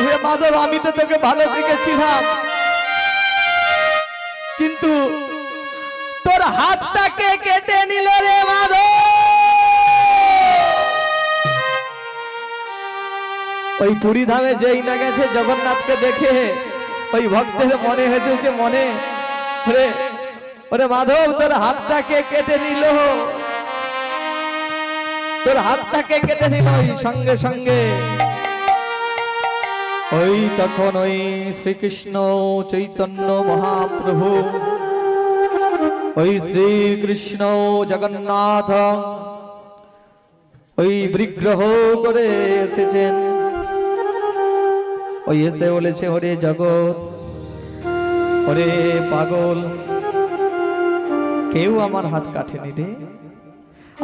হে মাধব, আমি তো তোকে ভালো শিখেছিলাম, কিন্তু তোর হাতটাকে কেটে নিল রে মাধব। ওই পুরী ধামে যেই না গেছে জগন্নাথকে দেখে ওই ভক্তের মনে হয়েছে যে মনে ওরে ওরে মাধব, তোর হাতটাকে কেটে নিল, তোর হাতটাকে কেটে নিল। ওই সঙ্গে সঙ্গে ওই তখন ওই শ্রীকৃষ্ণ চৈতন্য মহাপ্রভু, ওই শ্রীকৃষ্ণ জগন্নাথ ওই বিগ্রহ করে এসেছেন। ওই এসে বলেছে, ওরে জগৎ, ওরে পাগল, কেউ আমার হাত কাটেনি রে।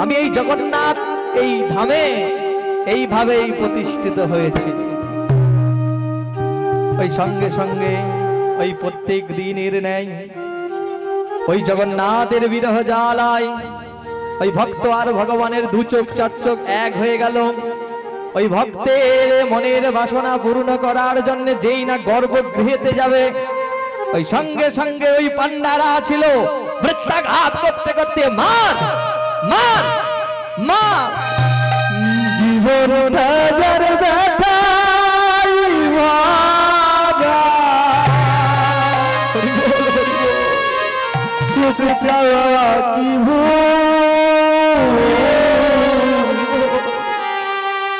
আমি এই জগন্নাথ এই ধামে এইভাবেই প্রতিষ্ঠিত হয়েছি। ওই সঙ্গে সঙ্গে ওই প্রত্যেক দিনের ন্যায় ওই জগন্নাথের বিরহ জ্বালায় ওই ভক্ত আর ভগবানের দু চোখ চার চোখ এক হয়ে গেল। ওই ভক্তের মনের বাসনা পূর্ণ করার জন্য যেই না গর্ভগৃহেতে যাবে, ওই সঙ্গে সঙ্গে ওই পান্ডারা ছিল বৃত্তাঘাত করতে করতে মার মার মার জীবন রাজার ব্যথায় ভাগা সুখ চাওয়া কি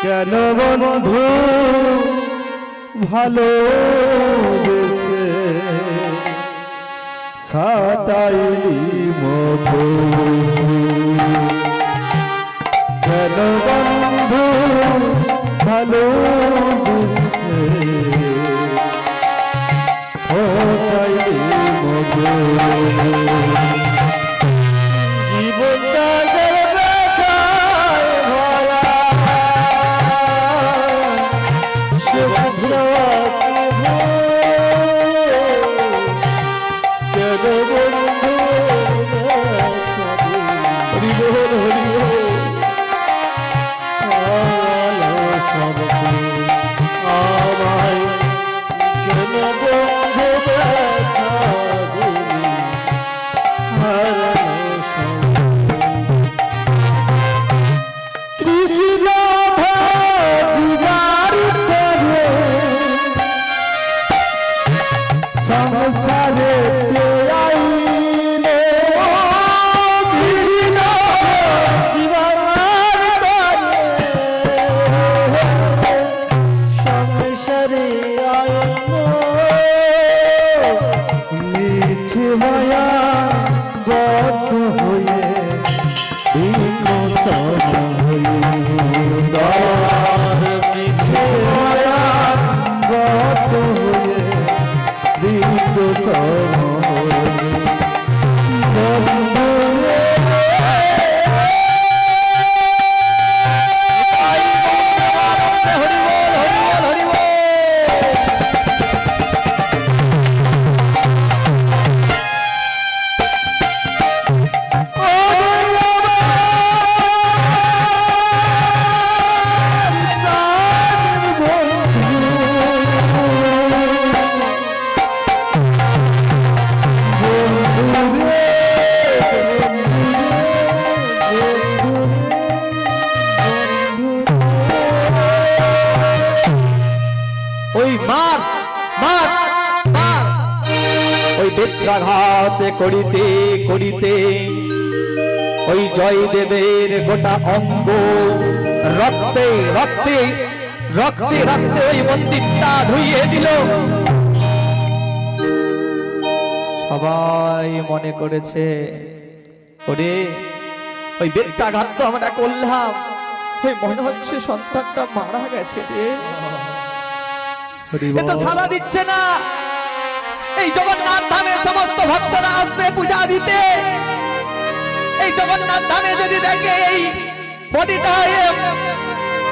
কেন বন্ধু ভালো বেসে খাটাইলি মধু, কেন বন্ধু ভালো বেসে খাটাইলি মধু। জীবনটা বেত্রাঘাত করিতে করিতে ওই জয়দেবের গোটা অঙ্গ রক্তে রক্তে রক্তে রক্তে ওই মন্দিরটা ধুইয়ে দিল। সবাই মনে করেছে, ওরে ওই বেত্রাঘাত তো আমরা করলাম, ওই মনে হচ্ছে সন্তানটা মারা গেছে রে, এটা সাড়া দিচ্ছে না। এই জগন্নাথ ধামে সমস্ত ভক্তরা আসবে পূজা দিতে, এই জগন্নাথ ধামে যদি দেখে এই বডিটা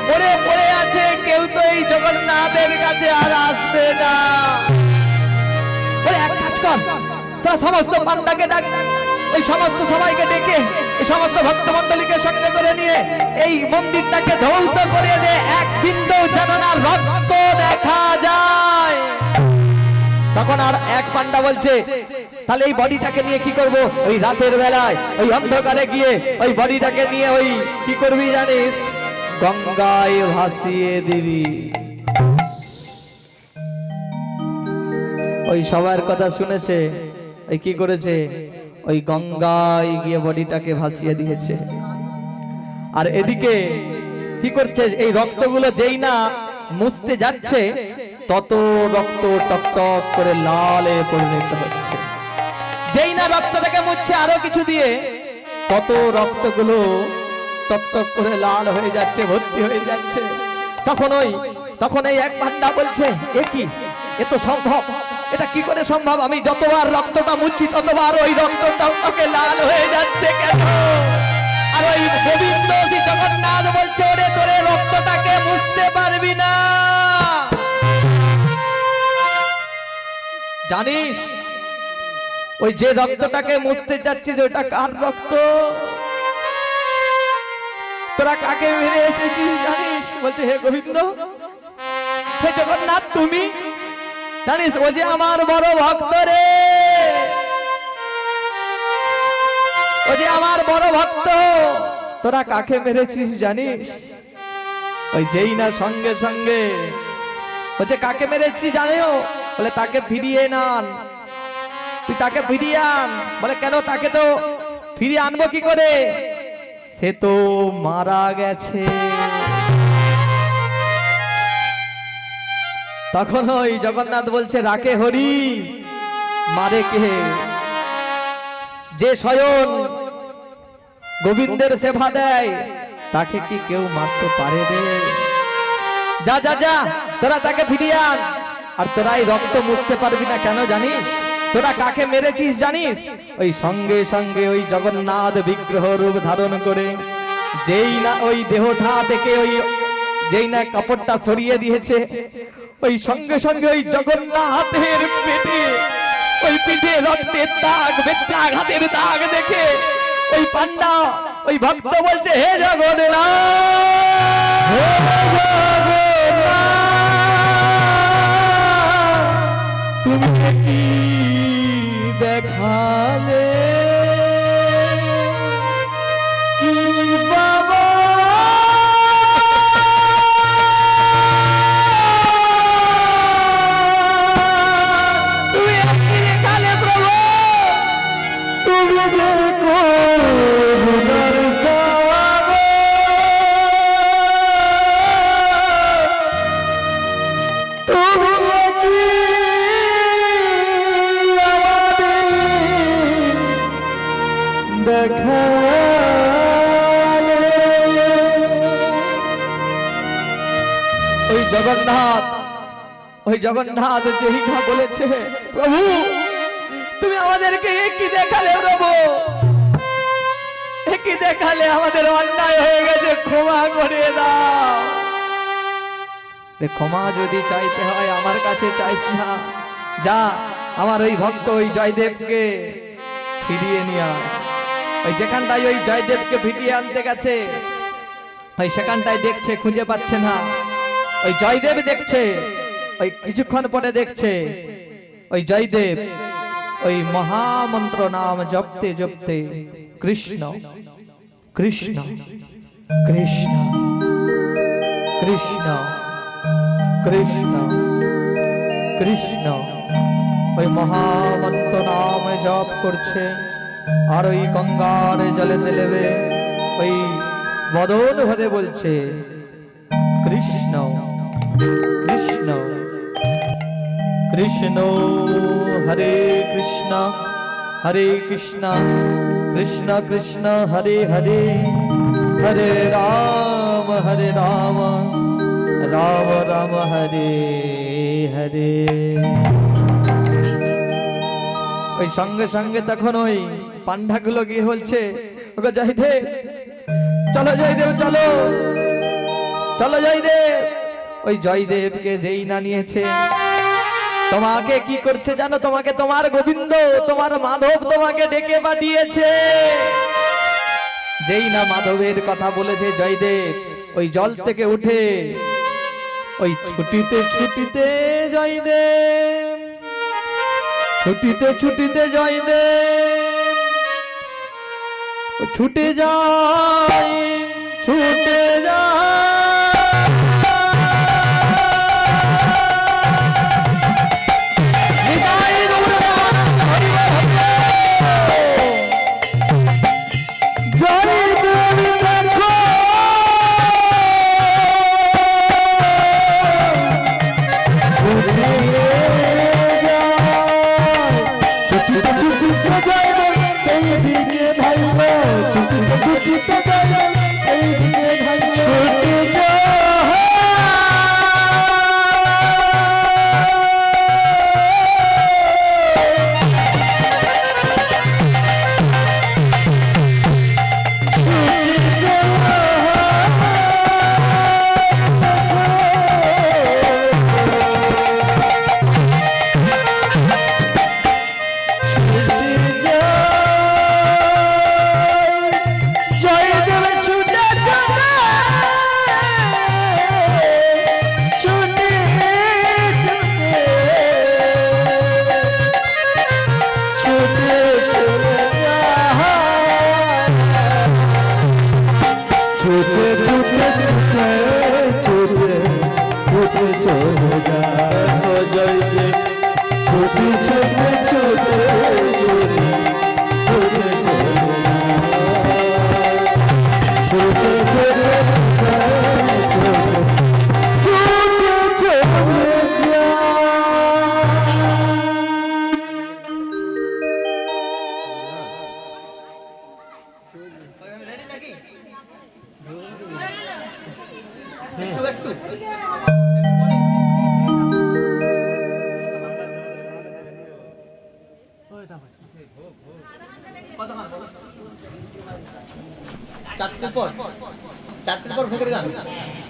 মরে পড়ে আছে, কেউ তো এই জগন্নাথের কাছে আর আসবে না। ওরে এক কাজ কর, তোরা সমস্ত পান্ডাকে ডাক, ওই সমস্ত সবাইকে ডেকে এই সমস্ত ভক্তমণ্ডলীকে সঙ্গে করে নিয়ে এই মন্দিরটাকে ধৌত করে দিয়ে এক বিন্দু যেন না রক্ত দেখা যায়। তখন আর এক পান্ডা বলছে তাহলে এই বডিটাকে নিয়ে কি করব? ওই রাতের বেলায় ওই অন্ধকারে গিয়ে ওই বডিটাকে নিয়ে ওই কি করবি জানিস? গঙ্গায় ভাসিয়ে দিবি। ওই সবার কথা শুনেছে, ওই কি করেছে? ওই গঙ্গায় গিয়ে বডিটাকে ভাসিয়ে দিয়েছে। আর এদিকে কি করছে? এই রক্তগুলো যেই না মুছতে যাচ্ছে তত রক্ত টকটক করে লালে পরিণত হচ্ছে। যেই না রক্তটাকে মুছছে আরো কিছু দিয়ে তত রক্তগুলো টকটক করে লাল হয়ে যাচ্ছে, ভর্তি হয়ে যাচ্ছে। তখন এই এক পান্ডা বলছে এ কি? এ তো সম্ভব, এটা কি করে সম্ভব? আমি যতবার রক্তটা মুছছি ততবার ওই রক্তটা লাল হয়ে যাচ্ছে কেন? আর ওই গোবিন্দ শ্রী জগন্নাথ বলছে ওরে তোরে রক্তটাকে মুছতে পারবি না। জানিস ওই যে রক্তটাকে মুছতে যাচ্ছিস ওটা কার রক্ত? তোরা কাকে মেরে এসেছিস জানিস? বলছে হে গোবিন্দ, হে জগন্নাথ, তুমি জানিস ও যে আমার বড় ভক্ত রে, ও যে আমার বড় ভক্ত। তোরা কাকে মেরেছিস জানিস? ওই যেই না সঙ্গে সঙ্গে বলছে কাকে মেরেছি জানো? বলে তাকে ফিরিয়ে আন, তুই তাকে ফিরিয়ে আন। বলে কেন? তাকে তো ফিরিয়ে আনবো কি করে? সে তো মারা গেছে। তখন ওই জগন্নাথ বলছে রাখে হরি, মারে কে? যে স্বয়ং গোবিন্দের সেবা দেয় তাকে কি কেউ মারতে পারে রে? যা যা যা, তোরা তাকে ফিরিয়ে আন। আর তোরা এই রক্ত মুছতে পারবি না কেন জানিস? তোরা কাকে মেরেছিস জানিস? ওই সঙ্গে সঙ্গে ওই জগন্নাথ বিগ্রহ রূপ ধারণ করে যেই না ওই দেহটা থেকে ওই যেই না কাপড়টা সরিয়ে দিয়েছে, ওই সঙ্গে সঙ্গে ওই জগন্নাথের পেটে ওই পিঠে রক্তের দাগ, বেত্রাঘাতের দাগ দেখে ওই পান্ডা ওই ভক্ত বলছে হে জগন্নাথ, হে জগন্নাথ, তুমি কি দেখালে কি বাবা? তুমি কি দেখালে প্রভু? তুমি দেখো বুদার সাগর, তুমি কি ওই জগন্নাথ যেই না বলেছে প্রভু তুমি আমাদেরকে কি দেখালে? প্রভু কি দেখালে? আমাদের অন্যায় হয়ে গেছে, ক্ষমা করে দাও। ক্ষমা যদি চাইতে হয় আমার কাছে চাইস না, যা আমার ওই ভক্ত ওই জয়দেবকে ফিরিয়ে নিয়ে আয়। ওই যেখানটায় ওই জয়দেবকে ফিরিয়ে আনতে গেছে ওই সেখানটায় দেখছে খুঁজে পাচ্ছে না। ওই জয়দেব দেখছে, ওই কিছুক্ষণ পরে দেখছে ওই জয়দেব ওই মহামন্ত্র নাম জপতে জপতে কৃষ্ণ কৃষ্ণ কৃষ্ণ কৃষ্ণ কৃষ্ণ কৃষ্ণ ওই মহামন্ত্র নাম জপ করছে। আর ওই গঙ্গার জলে দেবে ওই বদন ভরে বলছে কৃষ্ণ কৃষ্ণ কৃষ্ণ হরে কৃষ্ণ হরে কৃষ্ণ কৃষ্ণ কৃষ্ণ হরে হরে হরে রাম রাম রাম হরে হরে। ওই সঙ্গে সঙ্গে তখন ওই পান্ডাগুলো গিয়ে বলছে ওকে জয়দেব, চলো জয়দেব, চলো চলো জয়দেব। ওই জয়দেবকে যেই না নিয়েছে তোমাকে কি করছে জানো? তোমাকে তোমার গোবিন্দ, তোমার মাধব তোমাকে ডেকে পাঠিয়েছে। যেই না মাধবের কথা বলেছে জয়দেব ওই জল থেকে উঠে ওই ছুটিতে ছুটিতে জয়দেব, ছুটিতে ছুটিতে জয়দেব ছুটে যায়, ছুটে যায়।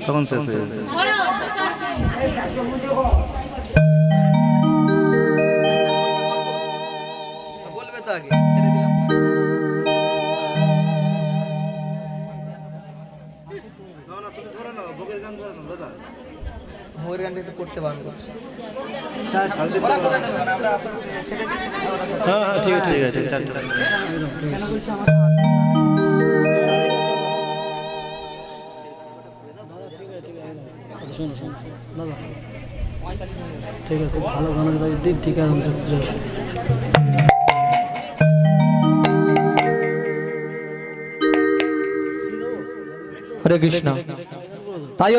তখন শেষ হয়ে যাবে। বলবে তো আগে ছেড়ে দিলাম। ভোগের গানটা একটু করতে পারবো। হ্যাঁ হ্যাঁ ঠিক আছে ঠিক আছে শোনো শোনো দাদা, ঠিক আছে ভালো গান দিন, ঠিক আছে। হরে কৃষ্ণ। তাই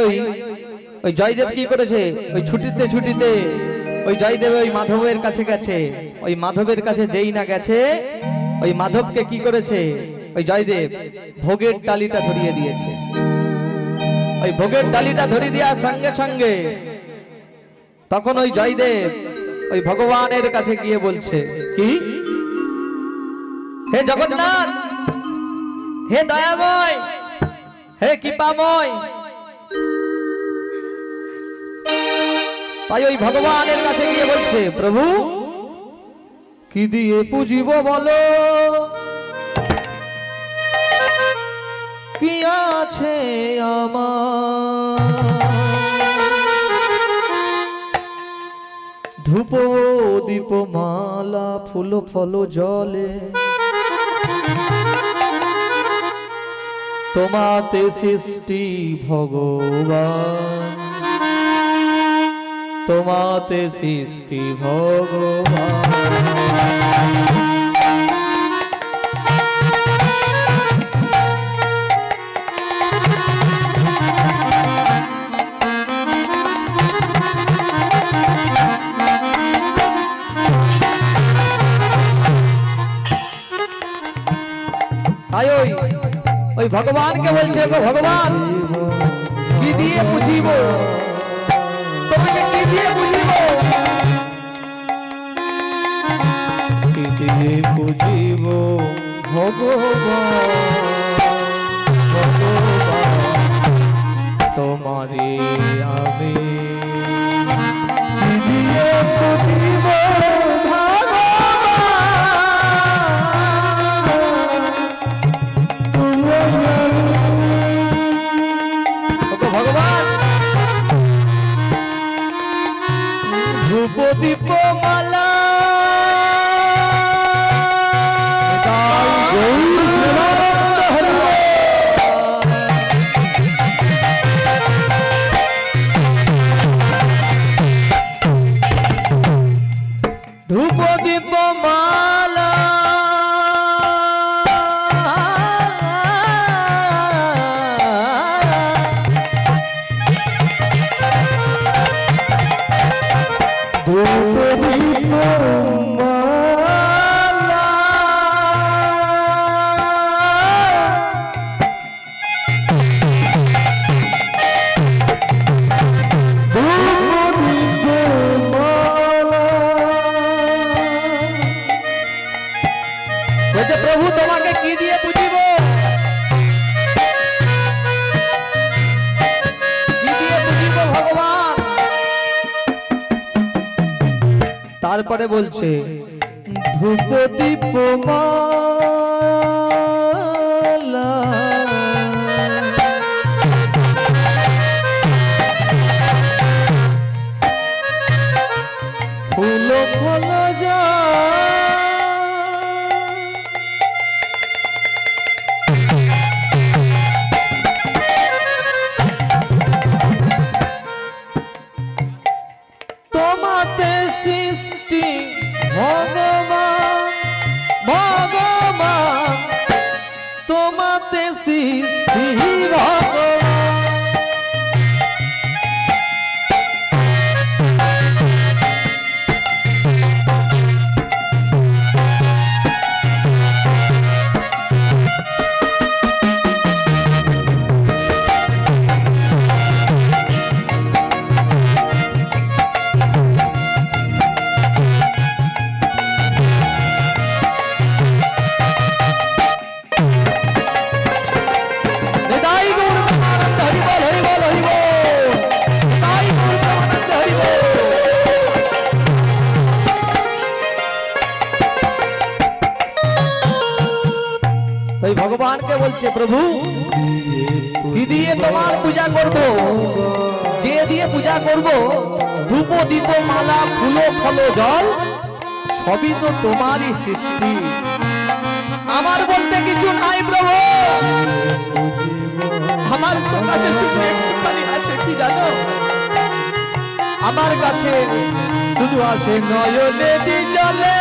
ওই জয়দেব কি করেছে? ওই ছুটিতে ছুটিতে ওই জয়দেব ওই মাধবের কাছে গেছে। ওই মাধবের কাছে যেই না গেছে, ওই মাধবকে কি করেছে? ওই জয়দেব ভোগের ডালিটা ধরিয়ে দিয়েছে। ওই ভোগের ডালিটা ধরিয়ে দেওয়ার সঙ্গে সঙ্গে তখন ওই জয়দেব ওই ভগবানের কাছে গিয়ে বলছে কি, হে জগন্নাথ, হে দয়াময়, হে কৃপাময়। তাই ওই ভগবানের কাছে গিয়ে বলছে, প্রভু কি দিয়ে পুজিব বলো, কি আছে আমার, ধূপ দীপ মালা ফুল ফল জলে তোমাতে সৃষ্টি ভগবান, তোমাতে সৃষ্টি ভগবান। তাই ওই ভগবানকে বলছে, গো ভগবান কি দিয়ে বুঝিব, তোমাকে কি দিয়ে বুঝিব, কি দিয়ে বুঝিব ভগবান, ভগবান তোমারে আমি কি দিয়ে বুঝিব ভগবান ধূপ দীপ মালা ধূপ দীপ মালা ধূপ দীপ মালা ধূপ দীপ বলছে প্রভু তোমাকে কি দিয়ে বুঝিব কি দিয়ে বুঝিব ভগবান তারপরে বলছে ধূপ দীপ মালা ফুল ফল যা তোমাতে সৃষ্টি ভগবান ভগবান তোমাতে সৃষ্টি ভগবান ভগবানকে বলছে প্রভু কি দিয়ে তোমার পূজা করব যে দিয়ে পূজা করব ধূপ দীপ মালা ফুল ফল জল সবই তো তোমারই সৃষ্টি আমার বলতে কিছু নাই প্রভু আমার কাছে শুধু একটুখানি আছে কি জানো আমার কাছে শুধু আছে নয়নে জলে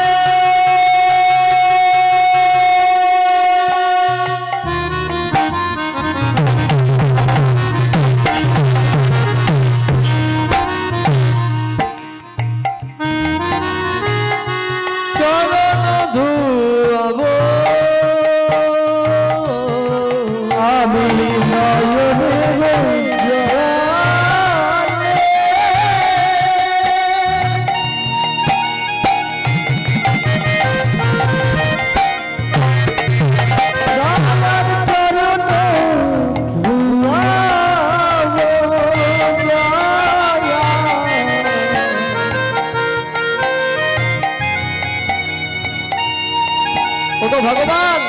ভগবান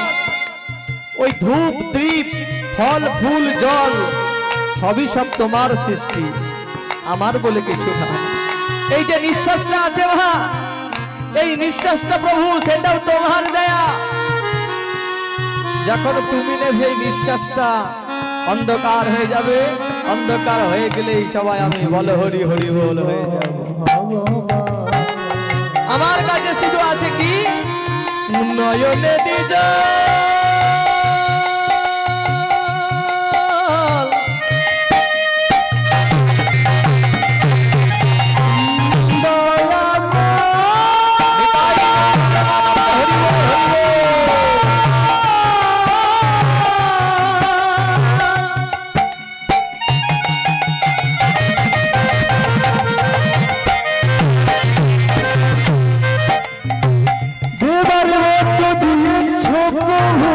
ওই ধূপ দীপ ফল ফুল জল সবই সব তোমার সৃষ্টি আমার বলে কিছু না এই যে নিঃশ্বাসটা আছে মা এই নিঃশ্বাসটা প্রভু সেটাও তোমার দয়া যখন তুমি নেবে এই নিঃশ্বাসটা অন্ধকার হয়ে যাবে অন্ধকার হয়ে গেলেই সবাই আমি বল হরি হরি বল হয়ে যাব আমার কাছে শুধু আছে কি নয়নে নিজ প্রভু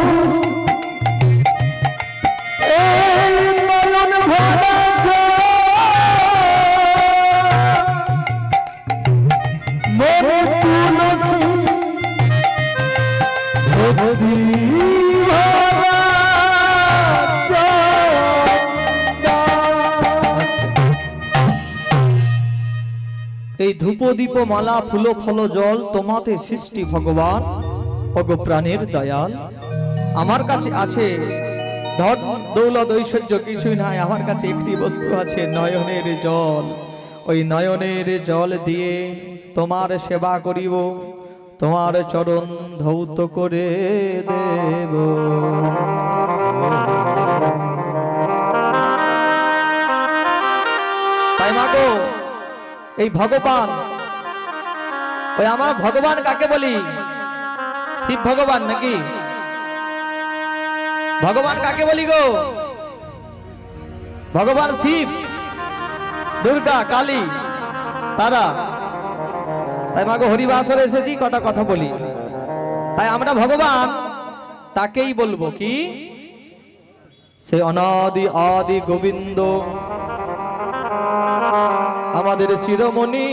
এই ধূপ দীপ মালা ফুল ফল জল তোমাতে সৃষ্টি ভগবান অগো প্রাণের দয়াল। আমার কাছে আছে ধন দৌলত ঐশ্বর্য কিছুই নাই, আমার কাছে একটি বস্তু আছে নয়নের জল। ওই নয়নের জল দিয়ে তোমার সেবা করিব, তোমার চরণ ধৌত করে দেব। তাই মাগো এই ভগবান, ওই আমার ভগবান কাকে বলি? শিব ভগবান নাকি? ভগবান কাকে বলি গো? ভগবান শিব, দুর্গা, কালী, তারা। তাই মাগো হরিবাসরে এসেছি, কটা কথা বলি। তাই আমরা ভগবান তাকেই বলবো কি? সে অনাদি আদি গোবিন্দ, আমাদের শিরোমণি,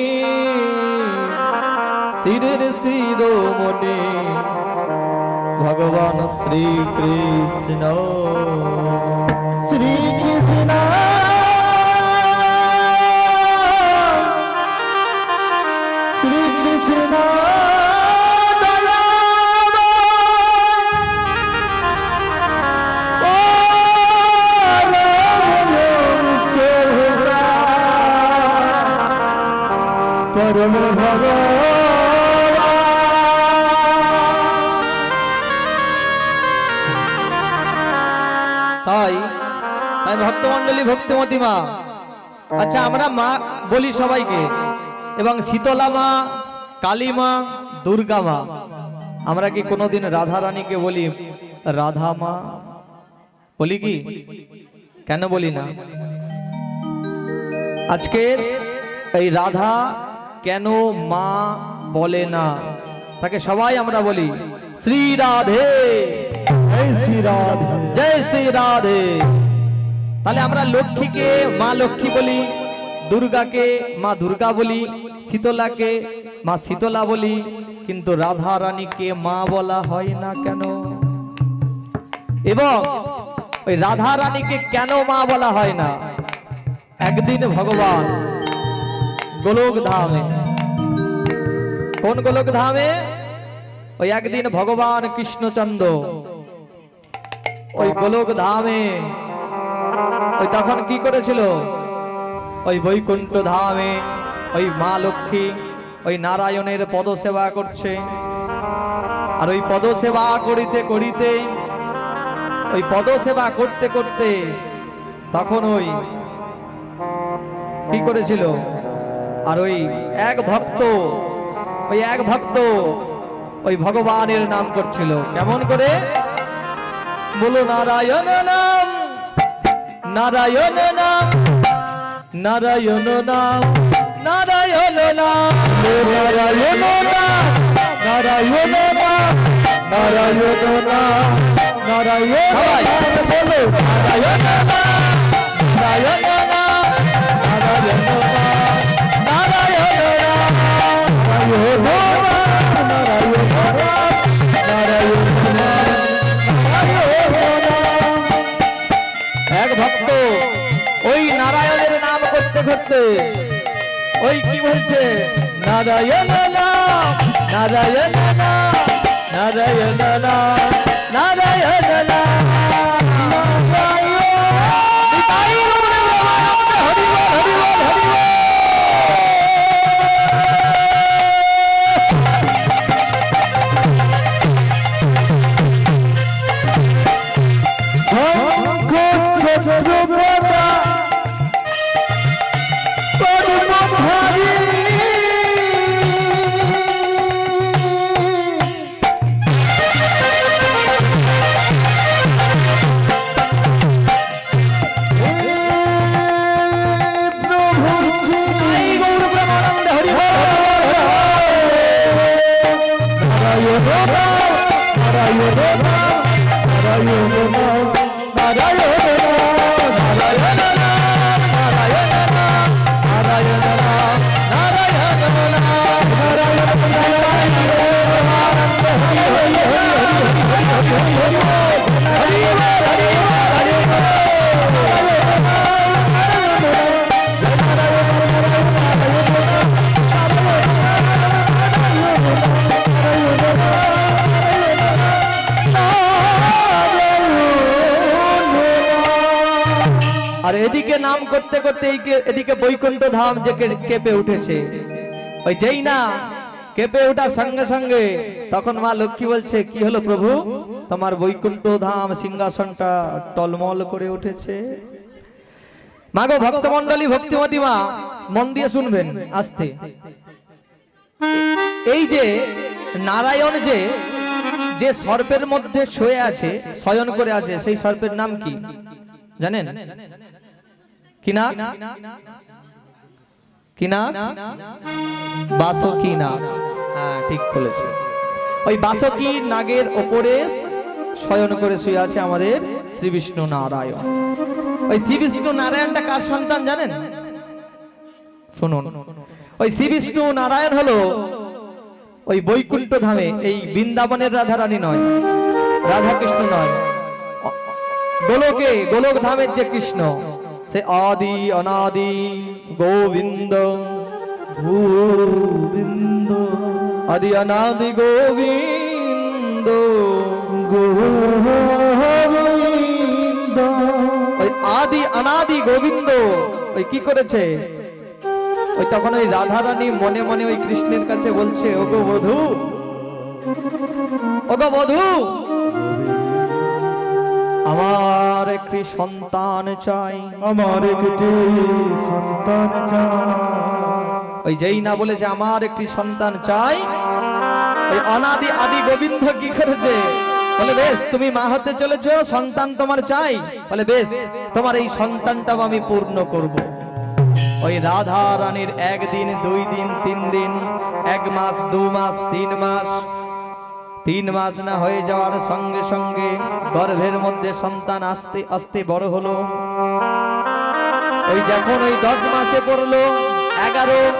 শিরের শিরোমণি ভগবান শ্রীকৃষ্ণ। শ্রীকৃষ্ণ শ্রীকৃষ্ণ পরম তাই তাই ভক্তমণ্ডলী, ভক্তিমতী মা, আচ্ছা আমরা মা বলি সবাইকে, এবং শীতলা মা, কালী মা, দুর্গা মা। আমরা কি কোনোদিন রাধা রানীকে বলি রাধা মা? বলি কি? কেন বলি না? আজকে এই রাধা কেন মা বলে না, তাকে সবাই আমরা বলি শ্রী রাধে, জয় শ্রী রাধে, জয় শ্রী রাধে। তাহলে আমরা লক্ষ্মীকে মা লক্ষ্মী বলি, দুর্গাকে মা দুর্গা বলি, শীতলাকে মা শীতলা বলি, কিন্তু রাধা রানীকে মা বলা হয় না কেন? এবং ওই রাধা রানীকে কেন মা বলা হয় না? একদিন ভগবান গোলক ধামে, কোন গোলক ধামে? ওই একদিন ভগবান কৃষ্ণচন্দ্র ওই গোলক ধামে ওই তখন কি করেছিল? ওই বৈকুণ্ঠ ধামে ওই মা লক্ষ্মী ওই নারায়ণের পদ সেবা করছে। আর ওই পদ সেবা করিতে করিতে, ওই পদ সেবা করতে করতে তখন ওই কি করেছিল? আর ওই এক ভক্ত ওই ভগবানের নাম করছিল। কেমন করে? বলো নারায়ণ নাম, নারায়ণ নাম, নারায়ণ নাম, নারায়ণ নাম, নারায়ণ নাম, নারায়ণ নাম, নারায়ণ নাম, নারায়ণ সবাই বলো নারায়ণ নাম, নারায়ণ নাম, নারায়ণ নাম, নারায়ণ নাম। এক ভক্ত ওই নারায়ণের নাম করতে করতে ওই কি বলছে? নারায়ণ নাম, নারায়ণ নাম, নারায়ণ নাম, নারায়ণ নাম। নিতাই গৌর প্রেমানন্দ, হরি বল, হরি বল, হরি বল। আর এদিকে নাম করতে করতে এদিকে বৈকুণ্ঠ ধাম যে কেঁপে উঠেছে। ওই যেই না কেঁপে ওঠার সঙ্গে সঙ্গে তখন মা লক্ষ্মী বলছে, কি হলো প্রভু, তোমার বৈকুণ্ঠ ধাম সিংহাসনটা টলমল করে উঠেছে। মাগো ভক্তমণ্ডলী, ভক্তিমতী মা, মন দিয়ে শুনবেন আস্তে। এই যে নারায়ণ যে সর্পের মধ্যে শুয়ে আছে, শয়ন করে আছে, সেই সর্পের নাম কি জানেন? কি না? কি না? বাসুকি নাগ। হ্যাঁ, ঠিক বলেছে। ওই বাসুকি নাগের ওপরে শয়ন করে শুয়ে আছে আমাদের শ্রী বিষ্ণু নারায়ণ। ওই শ্রী বিষ্ণু নারায়ণটা কার সন্তান জানেন? শুনুন, ওই শ্রী বিষ্ণু নারায়ণ হলো ওই বৈকুণ্ঠ ধামে, এই বৃন্দাবনের রাধা রানী নয়, রাধা কৃষ্ণ নয়, গোলক ধামের যে কৃষ্ণ, সে আদি অনাদি গোবিন্দ, গোবিন্দ, আদি অনাদি গোবিন্দ, গোবিন্দ। ওই আদি অনাদি গোবিন্দ ওই কি করেছে, ওই তখন ওই রাধা রানী মনে মনে ওই কৃষ্ণের কাছে বলছে, ওগো বধূ, ওগো বধূ, আমার একটি সন্তান চাই, আমার একটি সন্তান চাই। ওই যেই না বলেছে আমার একটি সন্তান চাই, ওই অনাদি আদি গোবিন্দ কি করেছে, বলে বেশ তুমি মা হতে চলেছো, সন্তান তোমার চাই, বলে বেশ তোমার এই সন্তানটাও আমি পূর্ণ করব। ওই রাধা রানীর 1 দিন 2 দিন 3 দিন, 1 মাস 2 মাস 3 মাস, 3 মাস না হয়ে যাওয়ার সঙ্গে সঙ্গে গর্ভের মধ্যে সন্তান আস্তে আস্তে বড় হলো। ওই যখন ওই 10 মাসে পড়লো, 11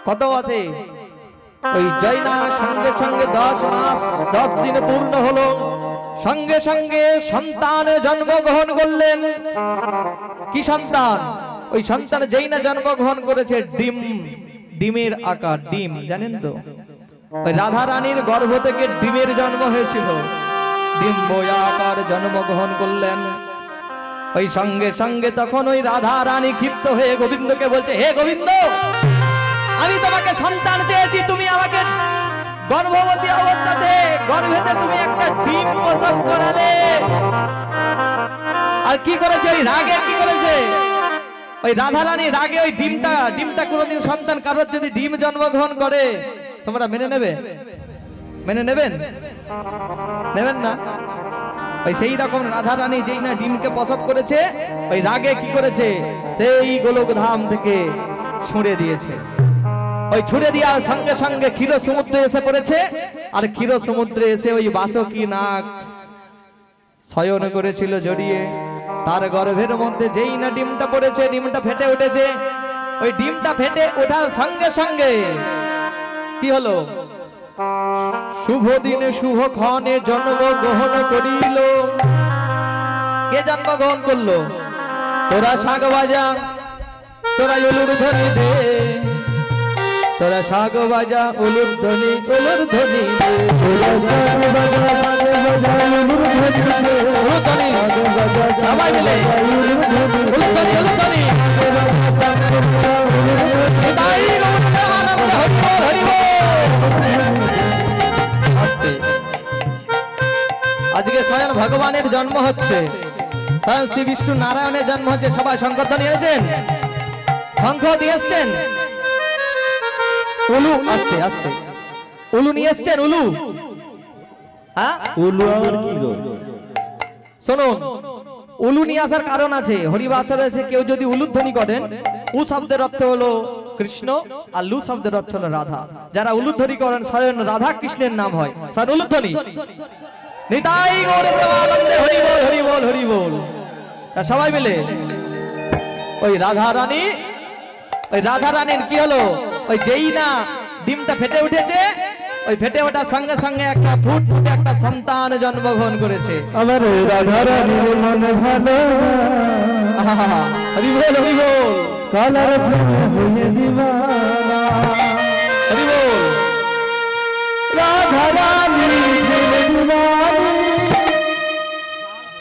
কত আছে, ওই জয় না সঙ্গে সঙ্গে 10 মাস 10 দিন পূর্ণ হলো, সঙ্গে সঙ্গে সন্তান জন্মগ্রহণ করলেন। কি সন্তান? ওই সন্তান যেই না জন্মগ্রহণ করেছে, ডিমের আকার, ডিম জানেন তো, ওই রাধা রানীর গর্ভ থেকে ডিমের জন্ম হয়েছিল, ডিম্বয়াকার জন্মগ্রহণ করলেন। ওই সঙ্গে সঙ্গে তখন ওই রাধা রানী ক্ষিপ্ত হয়ে গোবিন্দকে বলছে, হে গোবিন্দ, আমি তোমাকে সন্তান চেয়েছি, তুমি আমাকে গর্ভবতী অবস্থাতে গর্ভেতে তুমি একটা ডিম প্রসব করালে। আর কি করেছে ওই রাগে, কি করেছে ওই রাধা রানী রাগে, ওই ডিমটা কোনোদিন সন্তান কারোর যদি ডিম জন্মগ্রহণ করে তোমরা মেনে নেবে? মেনে নেবেন? নেবেন না। ওই সেই রকম রাধা রানী যেই না ডিমকে প্রসব করেছে, ওই রাগে কি করেছে, সেই গোলক ধাম থেকে ছুঁড়ে দিয়েছে। ওই ছুঁড়ে দেওয়ার সঙ্গে সঙ্গে ক্ষীর সমুদ্রে এসে পড়েছে, আর ক্ষীর সমুদ্রে এসে ওই বাসুকি নাগ শয়ন করেছিল জড়িয়ে। তার গর্ভের মধ্যে যেই না ডিমটা পড়েছে, ডিমটা ফেটে উঠেছে। ওই ডিমটা ফেটে ওঠার সঙ্গে সঙ্গে কি হলো, শুভ দিনে শুভ ক্ষণে জন্মগ্রহণ করিল। কে জন্মগ্রহণ করলো? তোরা শাক বাজা, তোরা উলুর ধ্বনি দে, তোরা শাক বাজা উলুর ধ্বনি, উলুর ধ্বনি দে, সবাই মিলে উলুর ধ্বনি, উলুর ধ্বনি। আজকে স্বয়ং ভগবানের জন্ম হচ্ছে, স্বয়ং শ্রী বিষ্ণু নারায়ণের জন্ম হচ্ছে। সবাই শঙ্করধ্বনি এনেছেন, শঙ্খ দিয়ে এসছেন, উলু আস্তে আস্তে উলু নিয়ে এসছেন, উলু। হ্যাঁ, উলু আবার কি গো? শুনুন, উলু নিয়ে আসার কারণ আছে। হরিবাসরে এসে কেউ যদি উলুধ্বনি করেন, উ শব্দের অর্থ হলো কৃষ্ণ, আর লু শব্দের অর্থ হলো রাধা। যারা উলুধ্বনি করেন স্বয়ং রাধা কৃষ্ণের নাম হয়, স্বয়ং উলুধ্বনি। নিতাই গৌর প্রেমানন্দে হরি বল, হরি বল, হরি বল। সবাই মিলে ওই রাধা রানীর কি হলো, ওই যেই না ডিমটা ফেটে উঠেছে, ওই ফেটে ওঠার সঙ্গে সঙ্গে একটা ফুটফুটে একটা সন্তান জন্মগ্রহণ করেছে। আমার রাধা রানীর মন ভালো, হরি বল, হরি বল। কালার প্রেমে হয়ে দিওয়ানা, হরি বল। রাধা রানী দিওয়ানি,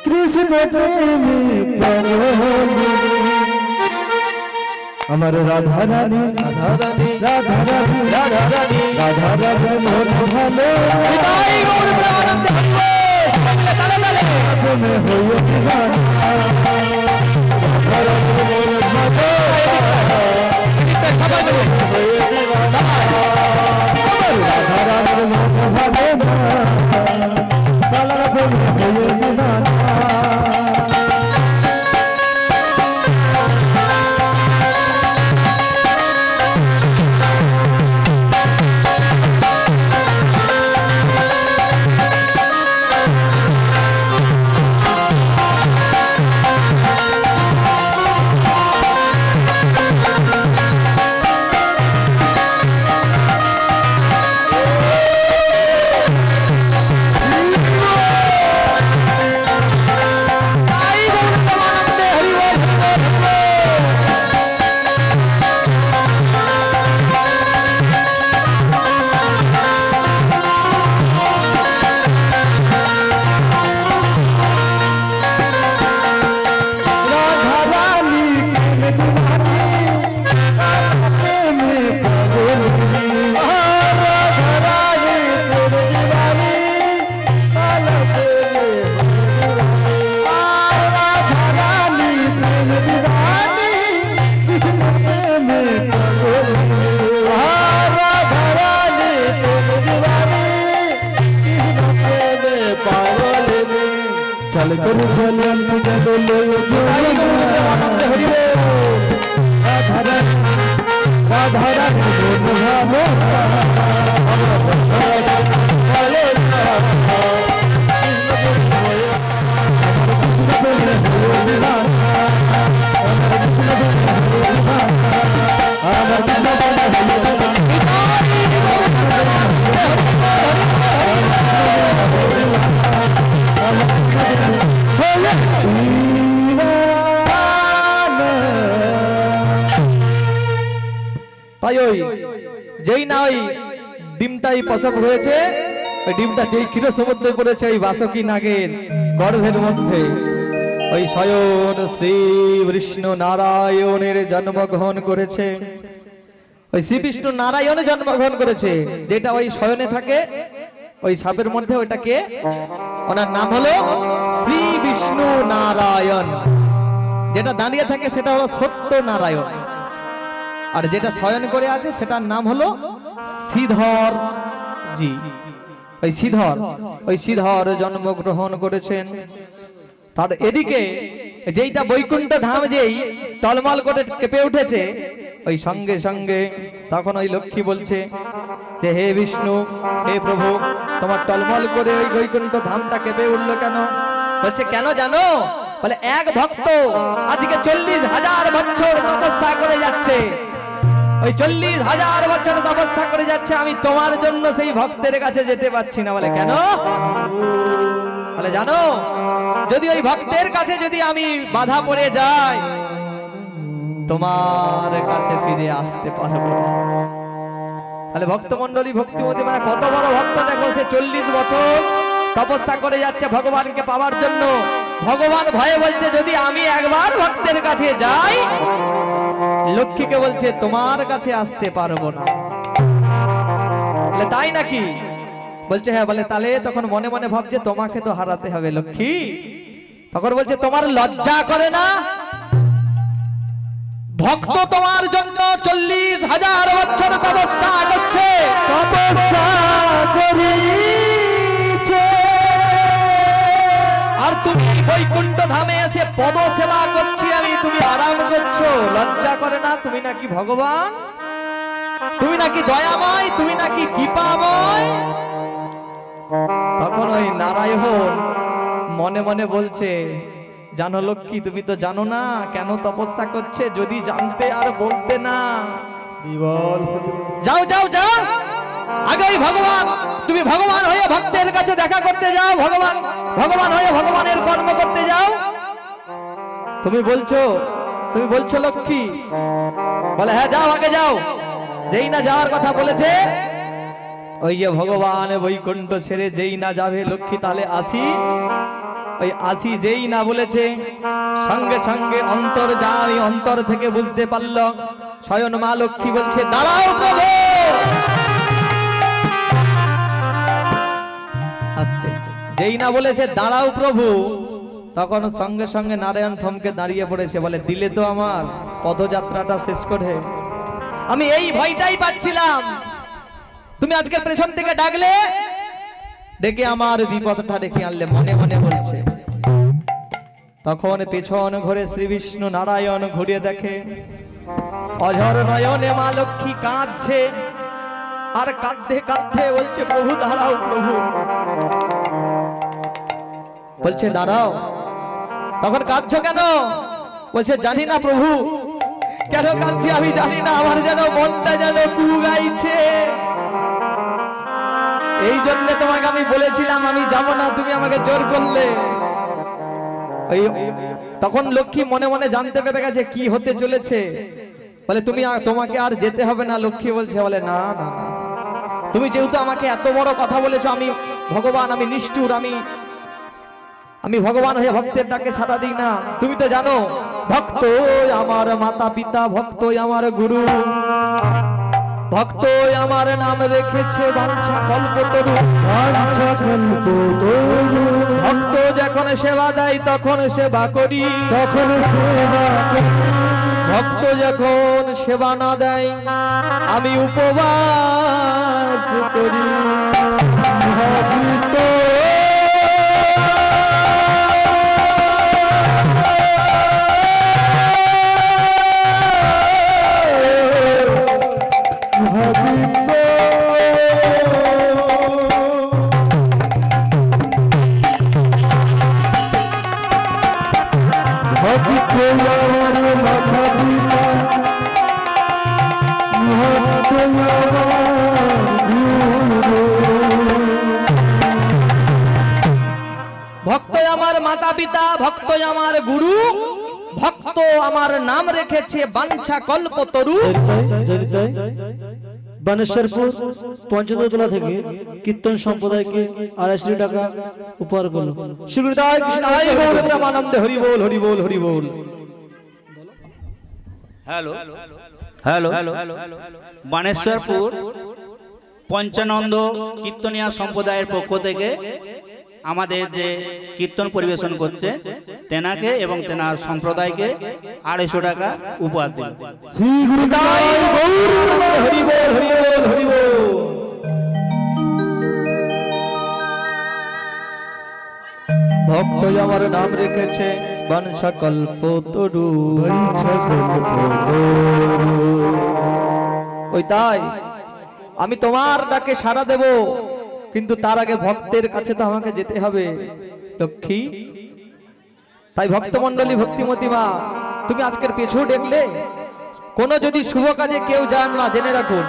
কৃষ্ণ প্রেমে পাগল আমার রাধা রানী রাধা রানী রাধা রানী রাধা রানী রাধা রানী মন ভালো বিদায় গৌর প্রেমানন্দে হরিবোল। সকলে তালে তালে। প্রেমে হয়ে দিবানা রাধা রানী মন ভালো সবাই মিলে। হয়ে দিবানা রাধা রানী মন ভালো কালার প্রেমে হয়ে দিবানা বিদায় গৌর প্রেমানন্দে হরিবোল, হরিবোল, হরিবোল। রাধা রানী প্রেমে দিবানি প্রেমে পাগল রাধা রানী প্রেমে দিবানি কালার প্রেমে রাধা রানী প্রেমে দিবানি কৃষ্ণ প্রেমে পাগল রাধা রানী প্রেমে দিবানি কৃষ্ণ প্রেমে পাগল চল করু চল অন্তিকে দোলে বিদায় গৌর প্রেমানন্দে হরিবোল। রাধা রানী রাধা রানী মন ভালো তাই ওই যেই না ওই ডিমটাই পসক হয়েছে, ওই ডিমটা যেই ক্ষীর সমুদ্রে পড়েছে এই বাসকি নাগের গর্ভের মধ্যে ওই স্বয়ং শ্রী বিষ্ণু নারায়ণের জন্মগ্রহণ করেছে। ওই শ্রী বিষ্ণু নারায়ণ জন্মগ্রহণ করেছে, যেটা ওই শয়নে থাকে ওই সাপের মধ্যে, ওইটাকে ওনার নাম হলো শ্রী বিষ্ণু নারায়ণ। যেটা দাঁড়িয়ে থাকে সেটা হলো সত্য নারায়ণ, আর যেটা শয়ন করে আছে সেটার নাম হলো শ্রীধর জি। ওই শ্রীধর জন্মগ্রহণ করেছেন। তার এদিকে যেইটা বৈকুণ্ঠ ধাম যেই টলমল করে কেঁপে উঠেছে, ওই সঙ্গে সঙ্গে তখন ওই লক্ষ্মী বলছে যে হে বিষ্ণু, হে প্রভু, তোমার টলমল করে ওই বৈকুণ্ঠ ধামটা কেঁপে উঠলো কেন? বলছে কেন জানো? বলে এক ভক্ত আজকে 40,000 বছর তপস্যা করে যাচ্ছে, ওই 40,000 বছর তপস্যা করে যাচ্ছে, আমি তোমার জন্য সেই ভক্তের কাছে যেতে পারছি না। বলে কেন? বলে জানো, যদি ওই ভক্তের কাছে যদি আমি বাধা পড়ে যাই, তোমার কাছে ফিরে আসতে পারবো না। তাহলে ভক্তমণ্ডলী ভক্তিমতী মানে কত বড় ভক্ত দেখো, সে 40 বছর তপস্যা করে যাচ্ছে ভগবানকে পাওয়ার জন্য। ভগবান ভয়ে বলছে যদি আমি একবার ভক্তের কাছে যাই, লক্ষ্মীকে বলছে তোমার কাছে আসতে পারবো না। বলে তাই নাকি? বলছে হ্যাঁ। বলে তাহলে তখন মনে মনে ভাবছে তোমাকে তো হারাতে হবে লক্ষ্মী। তখন বলছে তোমার লজ্জা করে না? ভক্ত তোমার জন্য 40,000 বছর তপস্যা করছে, তপস্যা করিছে আর তুমি বৈকুণ্ঠ ধামে এসে পদ সেবা করছি আমি, তুমি আরাম করছো। লজ্জা করে না? তুমি নাকি ভগবান, তুমি নাকি দয়াময়, তুমি নাকি কৃপাময়। তখন ওই নারায়ণ মনে মনে বলছে জানো লক্ষ্মী, তুমি তো জানো না কেন তপস্যা করছে, যদি জানতে আর বলতে না। বিবল যাও যাও যাও, আগে ওই ভগবান, তুমি ভগবান হয়ে ভক্তের কাছে দেখা করতে যাও, ভগবান হয়ে ভগবানের কর্ম করতে যাও। তুমি বলছো লক্ষ্মী? বলে হ্যাঁ যাও, আগে যাও। যেই না যাওয়ার কথা বলেছে, ওই যে ভগবান বৈকুণ্ঠ ছেড়ে যেই না যাবে লক্ষ্মী, তাহলে আসি। ওই আসি যেই না বলেছে সঙ্গে সঙ্গে অন্তর যাই অন্তর থেকে বুঝতে পারল স্বয়ং মা লক্ষ্মী বলছে দাঁড়াও প্রভু। আস্তে যেই না বলেছে দাঁড়াও প্রভু, তখন সঙ্গে সঙ্গে নারায়ণ থমকে দাঁড়িয়ে পড়েছে, বলে দিলে তো আমার পদযাত্রাটা শেষ করে। আমি এই ভয়টাই পাচ্ছিলাম, তুমি আজকে পেছন থেকে ডাকলে, ডেকে আমার বিপদটা ডেকে আনলে, মনে মনে বলছে। তখন পেছন ঘুরে শ্রী বিষ্ণু নারায়ণ ঘুরিয়ে দেখে অঝর নয়নে মা লক্ষ্মী কাঁদছে, আর কাঁদতে কাঁদতে বলছে প্রভু দাঁড়াও প্রভু। বলছে দাঁড়াও। তখন কাঁদছো কেন? বলছে জানি না প্রভু, কেন কাঁদছি আমি জানি না, আমার যেন মনটা যেন কু গাইছে। এই জন্য তোমাকে আমি বলেছিলাম আমি যাবো না, তুমি আমাকে জোর করলে। তখন লক্ষ্মী মনে মনে জানতে পেরে গেছে কি হতে চলেছে। বলে তোমাকে আর যেতে হবে না। লক্ষ্মী বলছে বলে না না না, তুমি যেহেতু আমাকে এত বড় কথা বলেছো, আমি ভগবান, আমি নিষ্ঠুর, আমি ভগবান হয়ে ভক্তের ডাকে সাড়া দিই না। তুমি তো জানো ভক্ত আমার মাতা পিতা, ভক্ত আমার গুরু, ভক্ত আমার নাম রেখেছে বাঞ্ছা কল্পতরু। ভক্ত যখন সেবা দেয় তখন সেবা করি, তখন সেবা করি। ভক্ত যখন সেবা না দেয় আমি উপবাস করি। ভক্ত ভক্ত আমার মাতা পিতা, ভক্ত আমার গুরু, ভক্ত আমার নাম রেখেছে বাঞ্ছা কল্পতরু। বানেশ্বরপুর পঞ্চতলা থেকে কীর্তন সম্প্রদায়কে 250 টাকা উপহার করল। শ্রীহৃদয় কৃষ্ণায় গৌর প্রেমানন্দে হরি বল হরি বল হরি বল। হ্যালো হ্যালো বানেশ্বরপুর পঞ্চানন্দ কীর্তনিয়া সম্প্রদায়ের পক্ষ থেকে আমাদের যে কীর্তন পরিবেশন করছে তেনাকে এবং তেনার সম্প্রদায়কে 250 টাকা উপহার দিন। শ্রীহৃদয় গৌর প্রেমানন্দে হরি বল হরি বল হরি বল। ভক্ত আমার নাম রেখেছে বাঞ্ছা কল্পতরু। ওই তাই আমি তোমার ডাকে সাড়া দেব, কিন্তু তার আগে ভক্তের কাছে তো আমাকে যেতে হবে লক্ষ্মী। তাই ভক্তমণ্ডলী, ভক্তিমতী মা, তুমি আজকের পেছু দেখলে কোন যদি শুভ কাজে কেউ যান না, জেনে রাখুন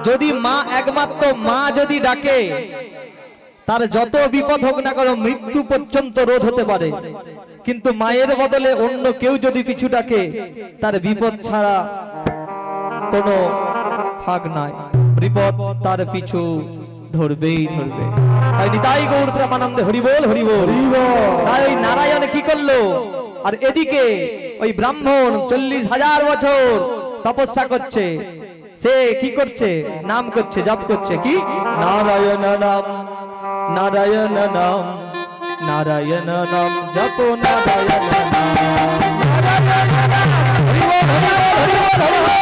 যদি মা, একমাত্র মা যদি ডাকে, তার যত বিপদ হোক না কেন মৃত্যু পর্যন্ত রোধ হতে পারে। কিন্তু মায়ের বদলে অন্য কেউ যদি পিছু ডাকে, তার বিপদ ছাড়া কোনো ফাঁক নাই, বিপদ তার পিছু ধরবেই ধরবে। তাই নিতাই গৌর প্রেমানন্দে হরি বল হরি বল। তাই ওই নারায়ণ কি করলো, আর এদিকে ওই ব্রাহ্মণ 40,000 বছর তপস্যা করছে, সে কি করছে, নাম করছে, জপ করছে, কি নারায়ণ নাম, নারায়ণ নাম, নারায়ণ নাম জপ, নারায়ণ নাম, হরি বল হরি বল হরি বল হরি বল।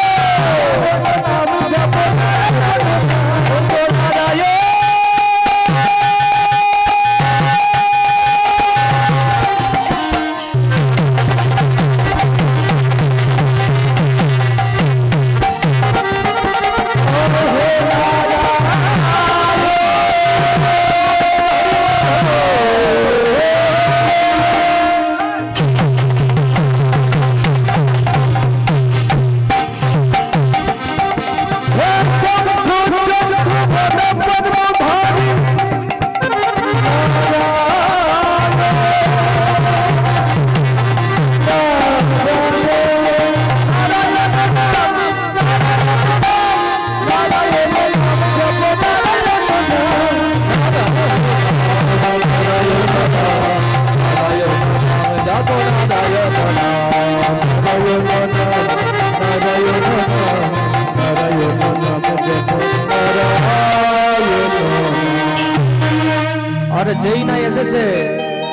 করেছে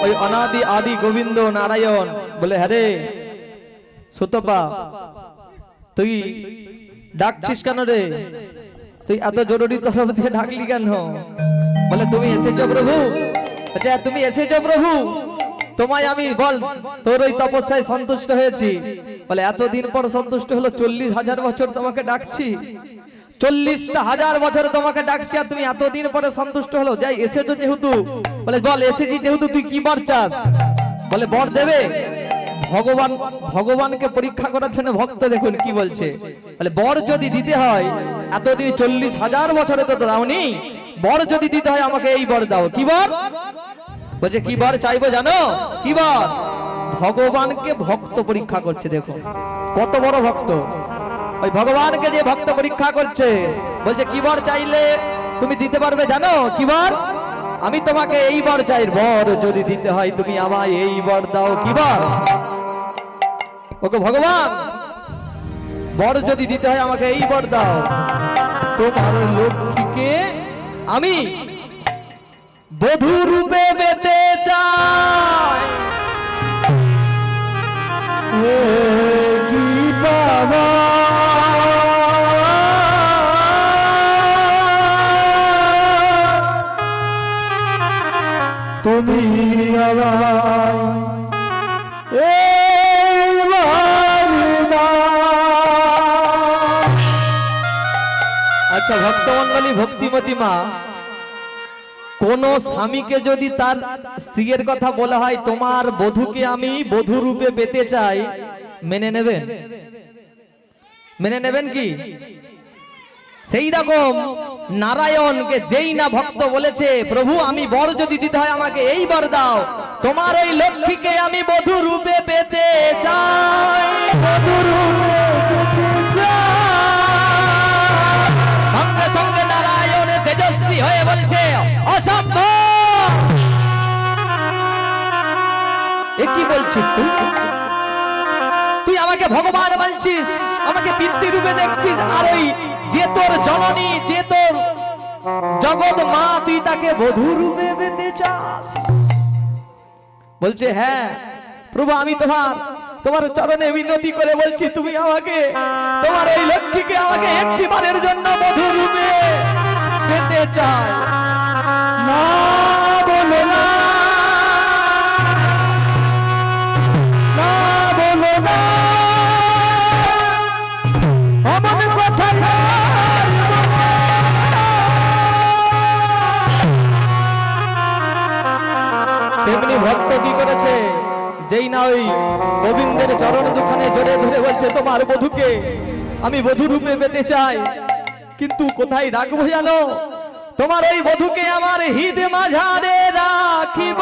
ওই অনাদি আদি গোবিন্দ নারায়ণ বলে হ্যাঁ রে সুতপা তুই ডাকছিস কেন রে, তুই এত জরুরি তরফ দিয়ে ডাকলি কেন? বলে তুমি এসেছো প্রভু। আচ্ছা তুমি এসেছো প্রভু, তোমায় আমি বল তোর ওই তপস্যায় সন্তুষ্ট হয়েছি। বলে এতদিন পর সন্তুষ্ট হলো, 40,000 বছর তোমাকে ডাকছি, 40,000 বছর তোমাকে ডাকছি আর তুমি এতদিন পরে সন্তুষ্ট হলো। যাই এসেছো যেহেতু, বলে বল এসেছি যেহেতু তুই কি বর চাস? বলে বর দেবে। ভগবানকে পরীক্ষা করার জন্য ভক্ত দেখুন কি বলছে, বলে বর যদি দিতে হয়, এতদিন 40,000 বছরে তো দাওনি, বর যদি দিতে হয় আমাকে এই বর দাও। কি বর? বলছে কি বর চাইবো জানো? কি বর? ভগবানকে ভক্ত পরীক্ষা করছে, দেখো কত বড় ভক্ত। ওই ভগবানকে যে ভক্ত পরীক্ষা করছে, বলছে কি বর চাইলে তুমি দিতে পারবে জানো? কি বর? আমি তোমাকে এই বর চাই, বর যদি দিতে হয় তুমি আমায় এই বর দাও। কি বর? ওকে ভগবান বর যদি দিতে হয় আমাকে এই বর দাও, তোমার লক্ষ্মীকে আমি বধূ রূপে পেতে চাই। কি বাবা তুমি আচ্ছা ভক্তমন্ডলী, ভক্তিমতী মা, কোন স্বামীকে যদি তার স্ত্রীর কথা বলা হয় তোমার বধূকে আমি বধূ রূপে পেতে চাই, মেনে নেবেন? মেনে নেবেন কি? সেই রকম নারায়ণকে যেই না ভক্ত বলেছে প্রভু আমি বর যদি দিতে হয় আমাকে এই বর দাও, তোমার ওই লক্ষ্মীকে আমি বধূ রূপে পেতে চাই, বধূ রূপে পেতে চাই। সঙ্গে সঙ্গে নারায়ণ তেজস্বী হয়ে বলছে অসম্ভব। এ কি বলছিস তুই? তুই আমাকে ভগবান বলছিস, আমাকে পিতৃ রূপে দেখছিস, আর ওই যে তোর জননী, যে তোর জগৎ মা, তুই তাকে বধূ রূপে পেতে চাস? বলছে হ্যাঁ প্রভু, আমি তোমার চরণে বিনতি করে বলছি তুমি আমাকে, তোমার এই লক্ষ্মীকে আমাকে একটিবারের জন্য বধূ রূপে পেতে চাই। না বলো না, না বলো না, আমার কথা তেমনি ভক্ত কি করেছে, যেই না ওই গোবিন্দের চরণ দুখানে জোরে ধরে বলছে তোমার বধূকে আমি বধূ রূপে পেতে চাই, কিন্তু কোথায় রাখবো জানো? তোমার ওই বধূকে আমার হৃদ মাঝারে রাখিব,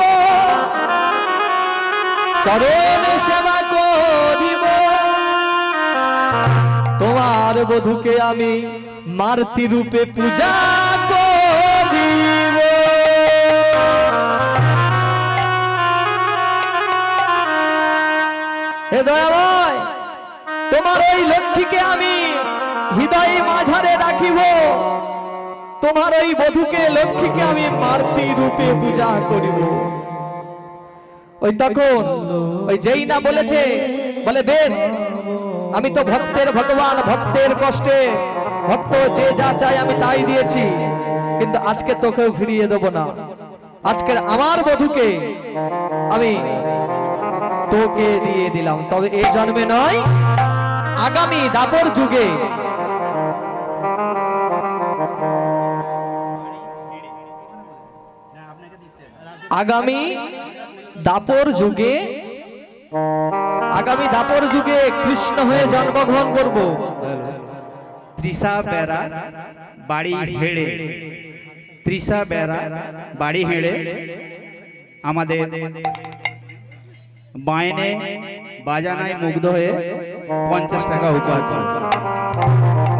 চরণ সেবা করিব, তোমার বধূকে আমি মারতি রূপে পূজা করিব। হে দয়াময়, তোমার ওই লক্ষ্মীকে আমি হৃদয় মাঝারে রাখিব, তোমার ওই বধূকে লক্ষ্মীকে আমি মারতি রূপে পূজা করিব। ওই তখন ওই যেই না বলেছে, বলে বেশ, আমি তো ভক্তের ভগবান, ভক্তের কষ্টে ভক্ত যে যা চাই আমি তাই দিয়েছি, কিন্তু আজকে তোকেও ফিরিয়ে দেব না। আজকের আমার বধূকে আমি তোকে দিয়ে দিলাম, তবে এই জন্মে নয়, আগামী দাপর যুগে। আগামী দাপর যুগে, আগামী দাপর যুগে কৃষ্ণ হয়ে জন্মগ্রহণ করব। তৃষা বেড়া বাড়ি হেড়ে, তৃষা বেড়া বাড়ি হেড়ে আমাদের বায়নে বাজানায় মুগ্ধ হয়ে 50 টাকা উপহার দেন।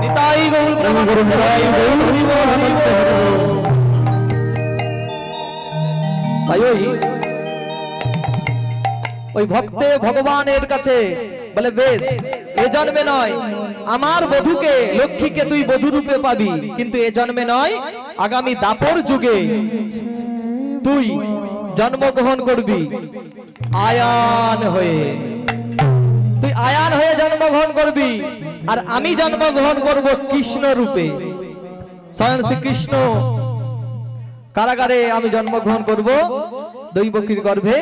নিতাই গৌর প্রেমানন্দ হরি বল, হরি বল, হরি বল। ভাই ওই ভক্তে ভগবানের কাছে বলে বেশ, এ জন্মে নয়, আমার বধূকে লক্ষ্মীকে তুই বধূ রূপে পাবি, কিন্তু এ জন্মে নয়, আগামী দাপর যুগে তুই জন্মগ্রহণ করবি আয়ান হয়ে। তুই আয়ান হয়ে জন্মগ্রহণ করবি, আর আমি জন্মগ্রহণ করব কৃষ্ণ রূপে। স্বয়ং শ্রীকৃষ্ণ কারাগারে আমি জন্মগ্রহণ করব দৈবকীর গর্ভে,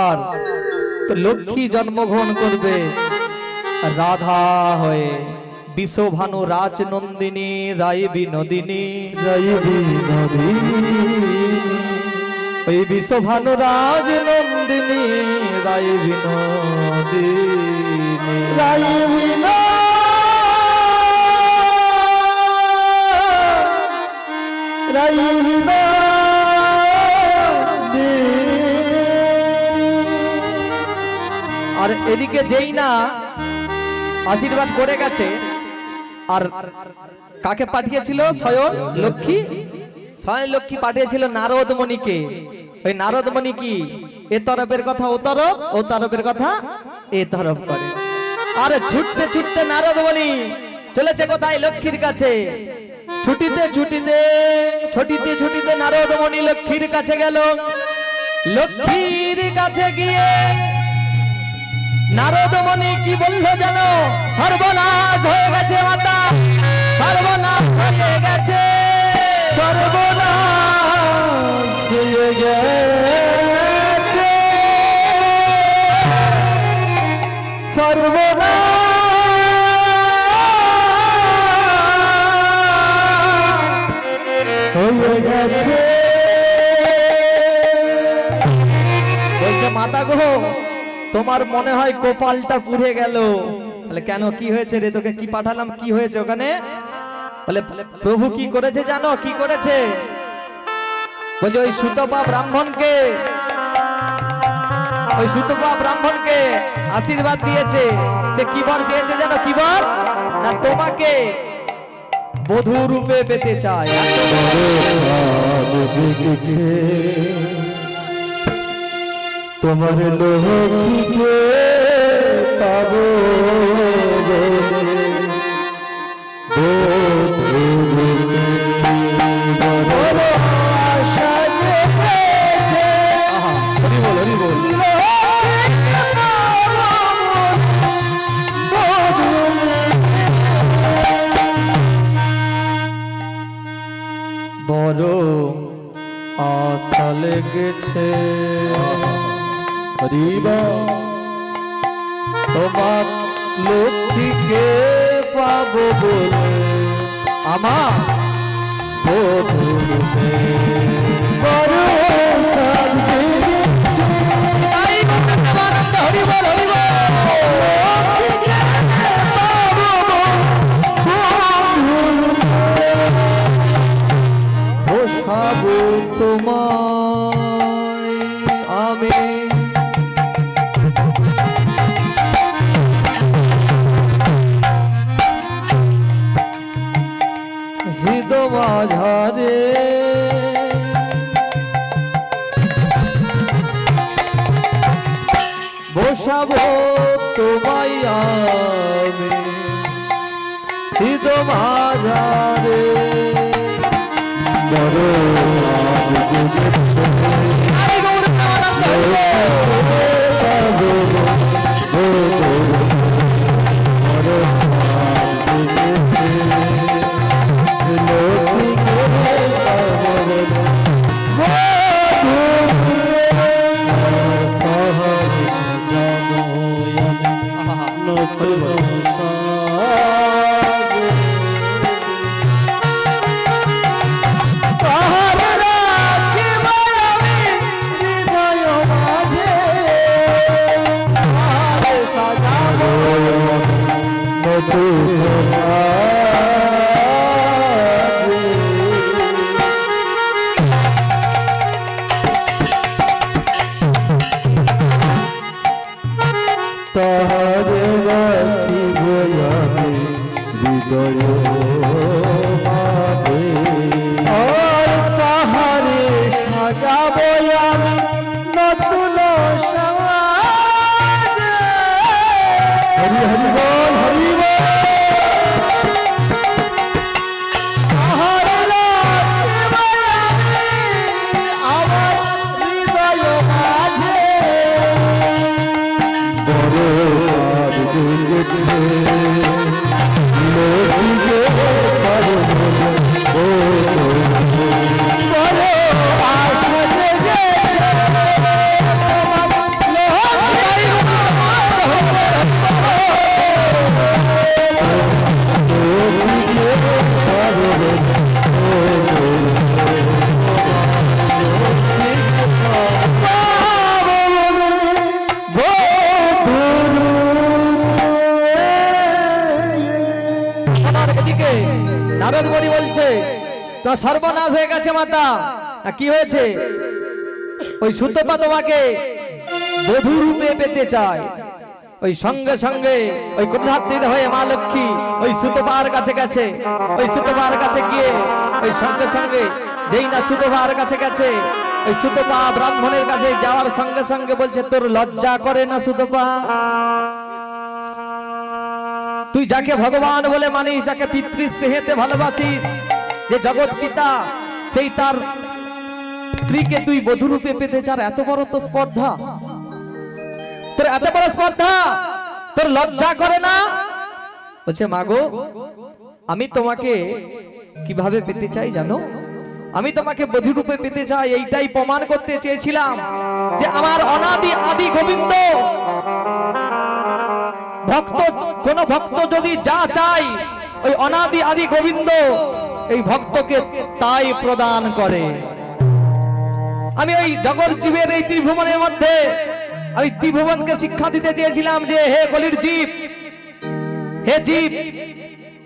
আর তো লক্ষ্মী জন্মগ্রহণ করবে রাধা হয়ে। বিশ্বভানু রাজনন্দিনী রায় বিনোদিনী, রাই বিনোদিনী, ওই বিশ্বভানু রাজনন্দিনী রায় বিনোদিনী। রাই বিনোদিনী, রাই বিনোদিনী। আর এদিকে যেই না আশীর্বাদ করে গেছে, আর কাকে পাঠিয়েছিল? স্বয়ং লক্ষ্মী। স্বয়ং লক্ষ্মী পাঠিয়েছিল নারদমণিকে। ওই নারদমণি কি এ তরফের কথা ও তরফ, ও তরফের কথা এ তরফ করে। আর ছুটতে ছুটতে নারদমণি চলেছে কোথায়? লক্ষ্মীর কাছে। ছুটিতে ছুটিতে ছুটিতে ছুটিতে নারদমণি লক্ষ্মীর কাছে গেল। লক্ষ্মীর কাছে গিয়ে নারদমণি কি বললো জানো? সর্বনাশ হয়ে গেছে মাতা, সর্বনাশ হয়ে গেছে, সর্বনাশ হয়ে গেছে, সর্বনাশ হয়ে গেছে। বলছে মাতা গো, তোমার মনে হয় কপালটা পুড়ে গেল। বলে কেন, কি হয়েছে রে? তোকে কি পাঠালাম, কি হয়েছে ওখানে? বলে প্রভু কি করেছে জানো? কি করেছে? বলছে ওই সুতপা ব্রাহ্মণকে, ওই সুতপা ব্রাহ্মণকে আশীর্বাদ দিয়েছে। সে কি বর চেয়েছে জানো? কি বর? না তোমাকে বধূ রূপে পেতে চায়। তোমার লক্ষ্মীকে পাবো আশা জেগেছে। হরি বল, হরি বল। বড় আশা লেগেছে হরিবা তোমার লক্ষ্মীকে পাবো বলে, আমার বধূ রূপে। বড় শান্তি দিচ্ছে। তাই আনন্দ, হরি বল, হরি বল। বসাবো তোমায় আমি, হৃদয় মাঝারে বসাবো তোমায় আমি, হৃদয় মাঝারে। বড় তাহারে রাখিব আমি হৃদয় মাঝে, তাহারে সাজাব আমি নতুন সমাজে। হরি হরি বল, হরি বল। তাহারে রাখিব আমি আমার হৃদয় জেগেছে লক্ষ্মীকে করো ও করো আশা জেগেছে এদিকে নারদ মুনি বলছে তো সর্বনাশ হয়ে গেছে মাতা। কি হয়েছে? ওই সুতপা তোমাকে বধূ রূপে পেতে চায়। ওই সঙ্গে সঙ্গে ওই ক্রোধান্বিত হয়ে মা লক্ষ্মী ওই সুতপার কাছে গেছে। ওই সুতপার কাছে গিয়ে ওই সঙ্গে সঙ্গে যেই না সুতপার কাছে গেছে, ওই সুতপা ব্রাহ্মণের কাছে যাওয়ার সঙ্গে সঙ্গে বলছে তোর লজ্জা করে না সুতপা? তুই যাকে ভগবান বলে মানিস, যাকে পিতৃস্নেহেতে ভালোবাসিস, যে জগৎ পিতা, সেই তার স্ত্রীকে তুই বধূ রূপে পেতে চার, এত বড় তো স্পর্ধা, তোর এত বড় স্পর্ধা, তোর লজ্জা করে না? বলছে মাগো আমি তোমাকে কিভাবে পেতে চাই জানো? আমি তোমাকে বধূ রূপে পেতে চাই, এইটাই প্রমাণ করতে চেয়েছিলাম যে আমার অনাদি আদি গোবিন্দ ভক্ত, কোন ভক্ত যদি যা চাই ওই অনাদি আদি গোবিন্দ এই ভক্তকে তাই প্রদান করে। আমি ওই জগৎ জীবের এই ত্রিভুবনের মধ্যে আমি ত্রিভুবনকে শিক্ষা দিতে চেয়েছিলাম যে হে কলির জীব, হে জীব,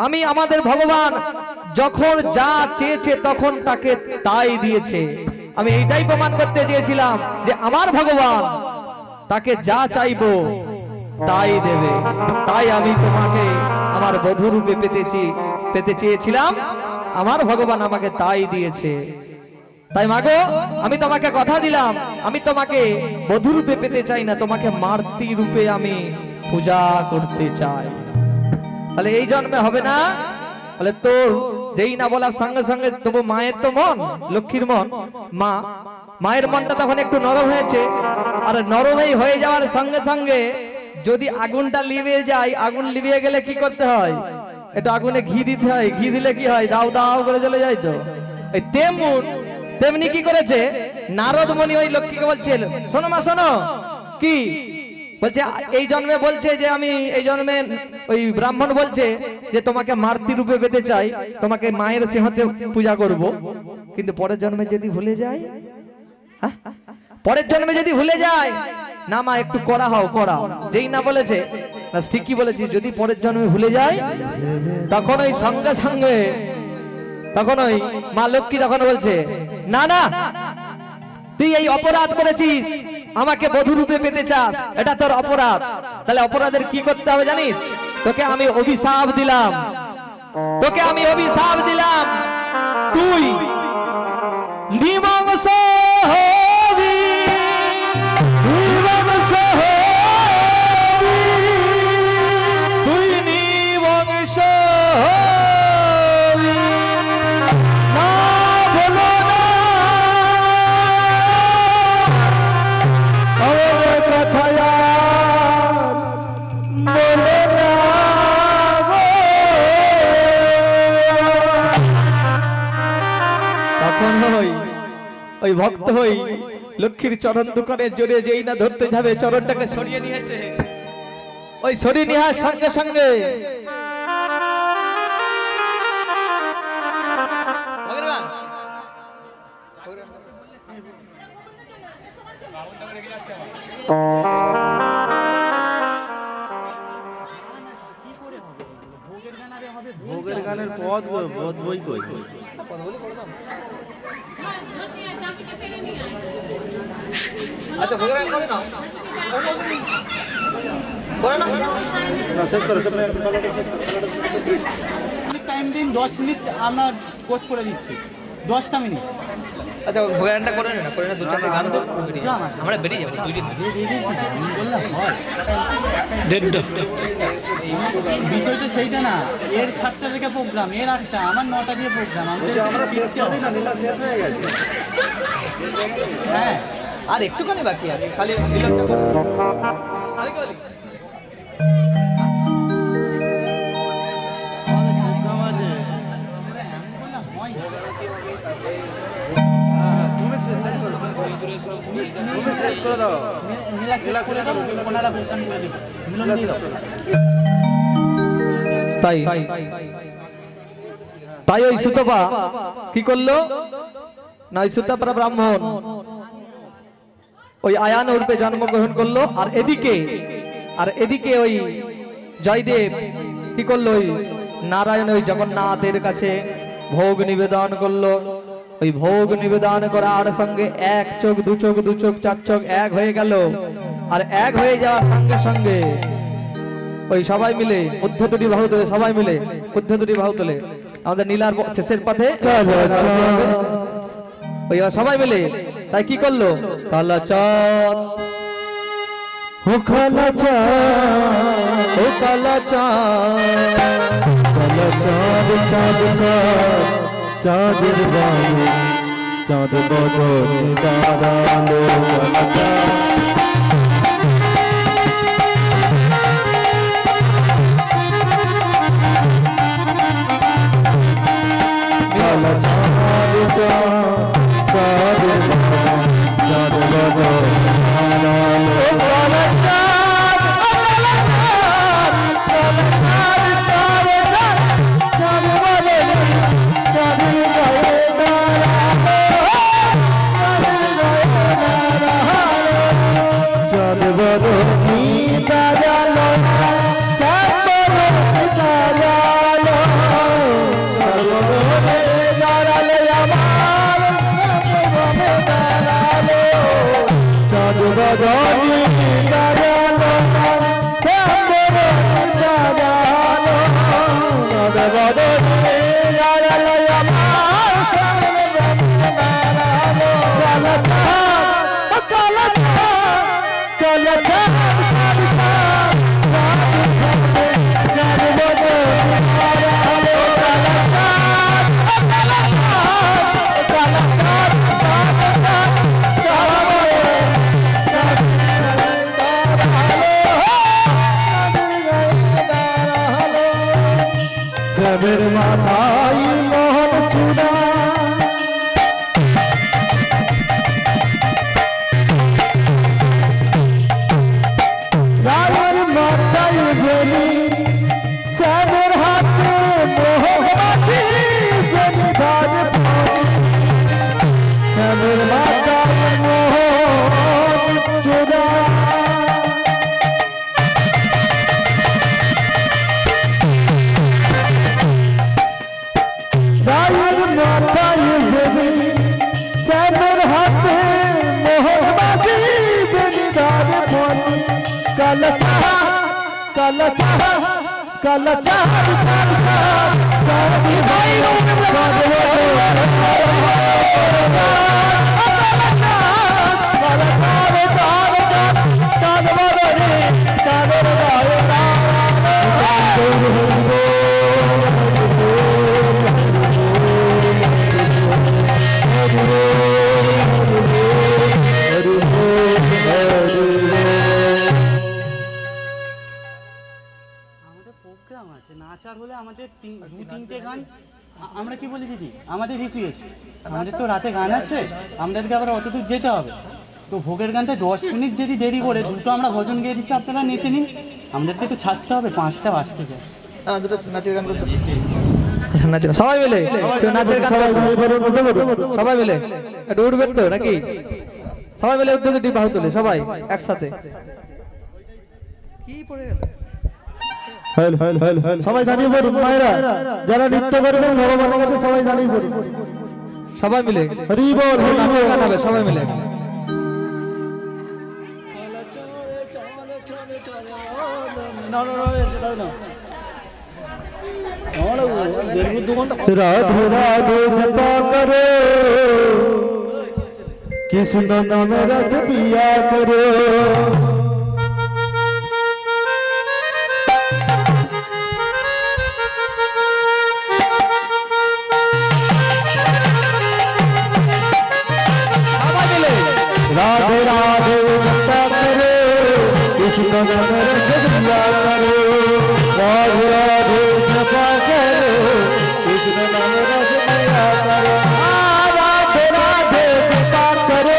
আমি আমাদের ভগবান যখন যা চেয়েছে তখন তাকে তাই দিয়েছে। আমি এইটাই প্রমাণ করতে চেয়েছিলাম যে আমার ভগবান তাকে যা চাইবো তাই দেবে। তাই আমি তোমাকে আমার বধূ রূপে পেতে চেয়েছিলাম, আমার ভগবান আমাকে তাই দিয়েছে। তাই মাগো আমি তোমাকে কথা দিলাম, আমি তোমাকে বধূ রূপে পেতে চাই না, তোমাকে মাতৃ রূপে আমি পূজা করতে চাই। তাহলে এই জন্মে হবে না? বলে তোর যেই না বলার সঙ্গে সঙ্গে তবু মায়ের তো মন, লক্ষ্মীর মন, মায়ের মনটা তখন একটু নরম হয়েছে। আর নরমই হয়ে যাওয়ার সঙ্গে সঙ্গে যদি আগুনটা লিভিয়ে যায়, আগুন লিভিয়ে গেলে কি করতে হয়? একটু আগুনে ঘি দিতে হয়, ঘি দিলে কি হয়? দাও দাও করে চলে যায়। তো এই তেমনি কি করেছে নারদ মুনি ওই লক্ষ্মীকে বলছে শোনো মা শোনো, কি বলছে এই জন্মে বলছে যে আমি এই জন্মে ওই ব্রাহ্মণ বলছে যে তোমাকে মাতৃ রূপে পেতে চাই, তোমাকে মায়ের সিংহতে পূজা করব, কিন্তু পরের জন্মে যদি ভুলে যায়, পরের জন্মে যদি ভুলে যায় না মা একটু করা হও করা, যেই না বলেছে না ঠিকই বলেছিস, যদি পরের জন্মে ভুলে যায় তখন ওই সঙ্গে সঙ্গে তখন ওই মা লক্ষ্মী তখন বলছে না না তুই এই অপরাধ করেছিস, আমাকে বধূ রূপে পেতে চাস, এটা তোর অপরাধ। তাহলে অপরাধের কি করতে হবে জানিস? তোকে আমি অভিশাপ দিলাম, তোকে আমি অভিশাপ দিলাম, তুই নিমংস হবি, নিমংস হবি, তুই নিমংস হবি। না বলো না আমাদের কথায় বলে না গো। তখন ওই ভক্ত হই লক্ষ্মীর চরণ দোকানে জোরে যেই না ধরতে যাবে, চরণটাকে সরিয়ে নিয়েছে। ওই সরিয়ে নেওয়ার সঙ্গে সঙ্গে ভোগের গানের পদ বই কই? আচ্ছা ভোগের গান করে নাও, করে নাও। শেষ করো সব। টাইম দিন 10 মিনিট আমরা কোচ করে দিচ্ছি, 10টা মিনিট। আচ্ছা ভোগের গানটা করে না, করে না, দু চারটে গান করো, আমরা বেরিয়ে যাবো। দুই দিন বিষয়টা সেইটা না, এর 7টা থেকে প্রোগ্রাম, এর 8টা, আমার 9টা দিয়ে প্রোগ্রাম। আমরা শেষ করে না, লীলা শেষ হয়ে গেছে। হ্যাঁ আর একটুখানি বাকি আছে, খালি মিলনটা করো। আমি কি বলি? তাদের আমি করে দেবো মিলন দিয়ে দাও তাই তাই ওই সুতপা কি করলো না ওই সুতপা ব্রাহ্মণ ওই আয়ান রূপে জন্মগ্রহণ করলো আর এদিকে ওই জয়দেব কি করলো ওই নারায়ণ ওই জগন্নাথের কাছে ভোগ নিবেদন করলো ওই ভোগ নিবেদন করার সঙ্গে এক চোখ দু চোখ চার চোখ এক হয়ে গেল আর এক হয়ে যাওয়ার সঙ্গে সঙ্গে ওই সবাই মিলে ঊর্ধ্ব দুটি বাহু তোলে সবাই মিলে ঊর্ধ্ব দুটি বাহু তোলে আমাদের নীলার শেষের পথে ওই সবাই মিলে তাই কি করলো কালাচাঁদ ও কালাচাঁদ ও কালাচাঁদ কালাচাঁদ চাঁদ চাঁদ চাঁদের বাণী চাঁদ বদনে দাঁড়ালো কালাচাঁদ চাঁদের বাণী চাঁদ বদনে দাঁড়ালো মাথায় মোহন চূড়া রায়ের মাথায় গেলি শ্যামের হাতে মোহবাতি শ্যামের মাথায় মোহন চূড়া প্রোগ্রাম আছে নাচার হলে আমাদের দু তিনটে গান আমরা কি বলি দিদি আমাদের রিকোয়েস্ট আমাদের তো রাতে গান আছে আমাদেরকে আবার অতদূর যেতে হবে তো ভোগের গানটা 10 মিনিট যদি দেরি করে দুটো আমরা ভজন গিয়ে দিচ্ছি আপনারা নেচে নিন আমাদেরকে তো ছাড়তে হবে 5টা বাজতে যায় দুটো নাচের গান করতে সবাই মিলে নাচের গান সবাই মিলে একটু উঠবেন তো নাকি সবাই মিলে উঠতে দুটি বাহু তোলে সবাই একসাথে কি পড়ে গেল সবাই দাঁড়িয়ে পড়ুন মায়েরা যারা নৃত্য করবেন ভগবানের কাছে সবাই দাঁড়িয়ে পড়ুন সবাই মিলে হরি বল নাচের গান হবে সবাই মিলে राधे राधे जपा करो कृष्ण नाम रस पिया करो राधे राधे जपा करो कृष्ण नाम रस पिया करो राधे राधे जपा करो कृष्ण नाम रस पिया करो राधे राधे जपा करो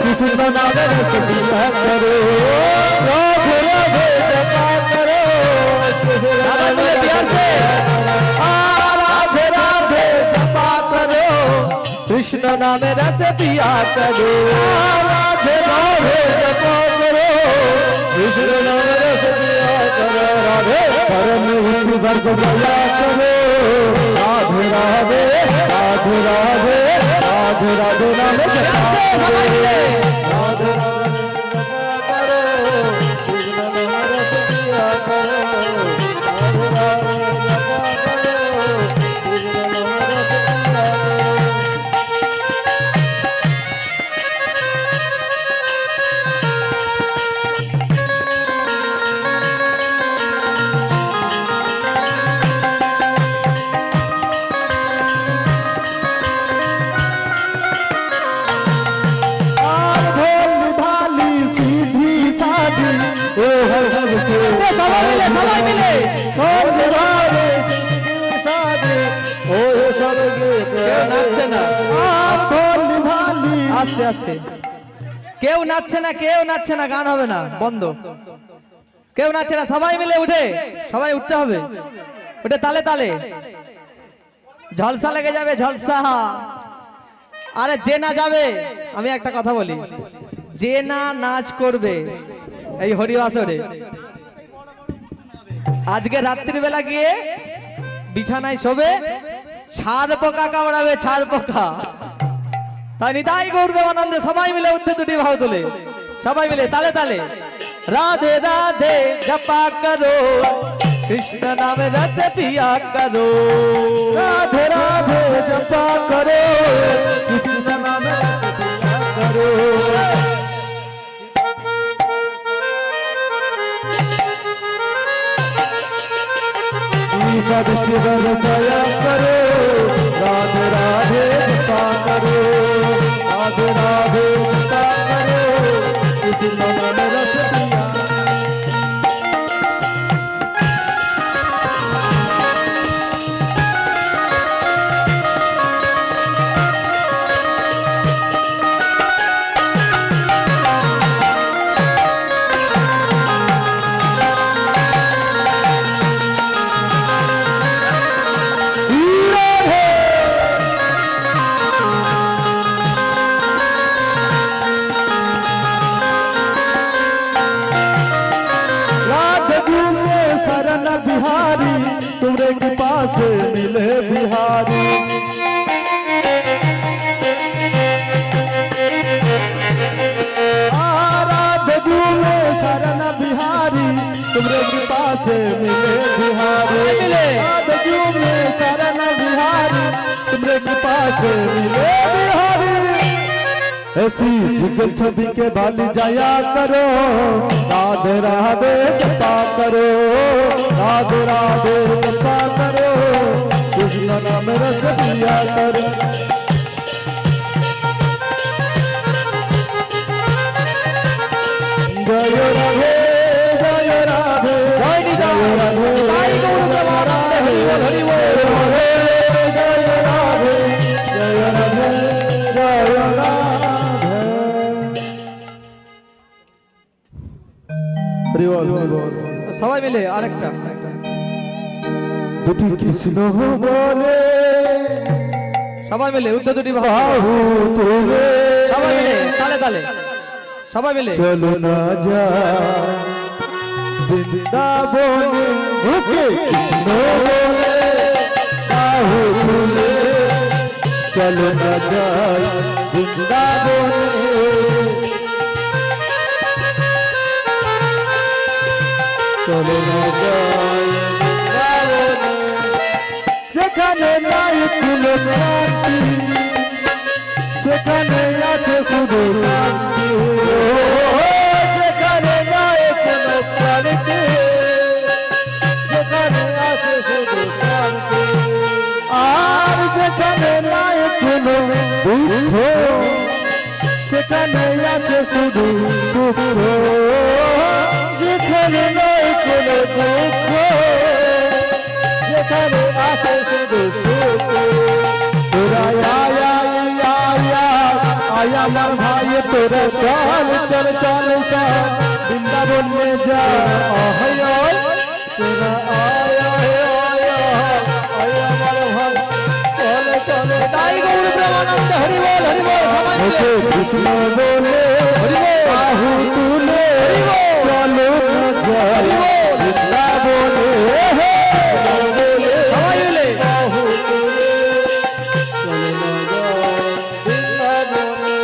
कृष्ण नाम रस पिया करो नाम रस पिया करो राधे राधे जपा करो कृष्ण नाम रस पिया करो राधे परम हिंदी वर्ग गया करो राधे राधे राधे राधे राधे राधे नाम जपा करो राधे राधे जपा करो कृष्ण नाम रस पिया करो राधे राधे जपा करो कृष्ण नाम रस पिया करो सबाई मिले আস্তে আস্তে কেউ নাচছে না কেউ নাচছে না গান হবে না বন্ধ কেউ নাচছে না সবাই মিলে উঠে সবাই উঠতে হবে উঠে তালে তালে ঝলসা লেগে যাবে ঝলসা আরে যে না যাবে আমি একটা কথা বলি যে না নাচ করবে এই হরিবাসরে আজকে রাত্রির বেলা গিয়ে বিছানায় শোবে ছাড় পোকা কামড়াবে ছাড় পোকা তাই নিতাই গৌর প্রেমানন্দে সবাই মিলে উঠতে দুটি ভাও তুলে সবাই মিলে তালে তালে রাধে রাধে জপা করো কৃষ্ণ নাম রস পিয়া করো राधे राधे जपा करो कृष्ण नाम रस पिया करो दृष्टि बरसाया करो राधे राधे जपा करो राधे राधे जपा करो कृष्ण नाम रस पिया बिहारी तुम्हारे कृपा से मिले बिहारी राधू में शरण बिहारी तुम्हारे कृपा से मिले बिहारी राधू में शरण बिहारी तुम्हारे कृपा से मिले बिहारी ऐसी जुगल छवि के बाली जाया करो राधे राधे जपा करो राधे राधे जपा करो कृष्ण नाम रस पिया करो जय राधे जय राधे জয় নিতা তাই গৌর প্রেমানন্দে হরি বল হরি বল जय राधे जय राधे जय राधे हरि बोल সবাই মিলে আরেকটা দুটি কৃষ্ণ বলে সবাই মিলে উঠতে দুটি ভাও বাহু তুলে সবাই মিলে তালে তালে সবাই মিলে চলো না যা বৃন্দাবনে ওকে কৃষ্ণ বলে বাহু তুলে চলো না যাই বৃন্দাবনে চলো না যাই বৃন্দাবনে যেখানে নাই কোনো শান্তি সেখানে আছে শুধু শান্তি যেখানে নাই কোনো শান্তি সেখানে আছে শুধু শান্তি আর যেখানে নাই কোনো দুঃখ সেখানে আছে শুধু সুখ যেখানে নাই কোনো দুঃখ যেখানে আছে শুধু সুখ তোরা আয়া আমার ভাই তোরা চল চল চল বৃন্দাবন মে যা তোরা আয়া আমার ভাই চল চল তাই গৌর প্রেমানন্দে হরি বল ওকে কৃষ্ণ বলে বাহু তুলে চলো না যাই বৃন্দাবনে সবাই মিলে বাহু তুলে চলো না যাই বৃন্দাবনে।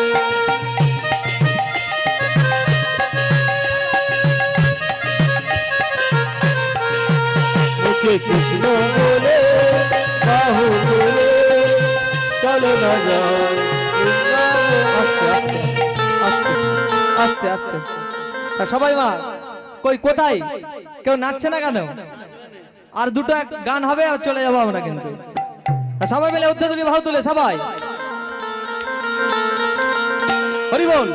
ওকে কৃষ্ণ বলে বাহু তুলে চলো না যাই আস্তে আস্তে তা সবাই মা কই কোথায় কেউ নাচছে না কেন? আর দুটো গান হবে আর চলে যাবো আমরা কিন্তু। তা সবাই মিলে উদ্যোগী ভাও তুলে সবাই হরি বল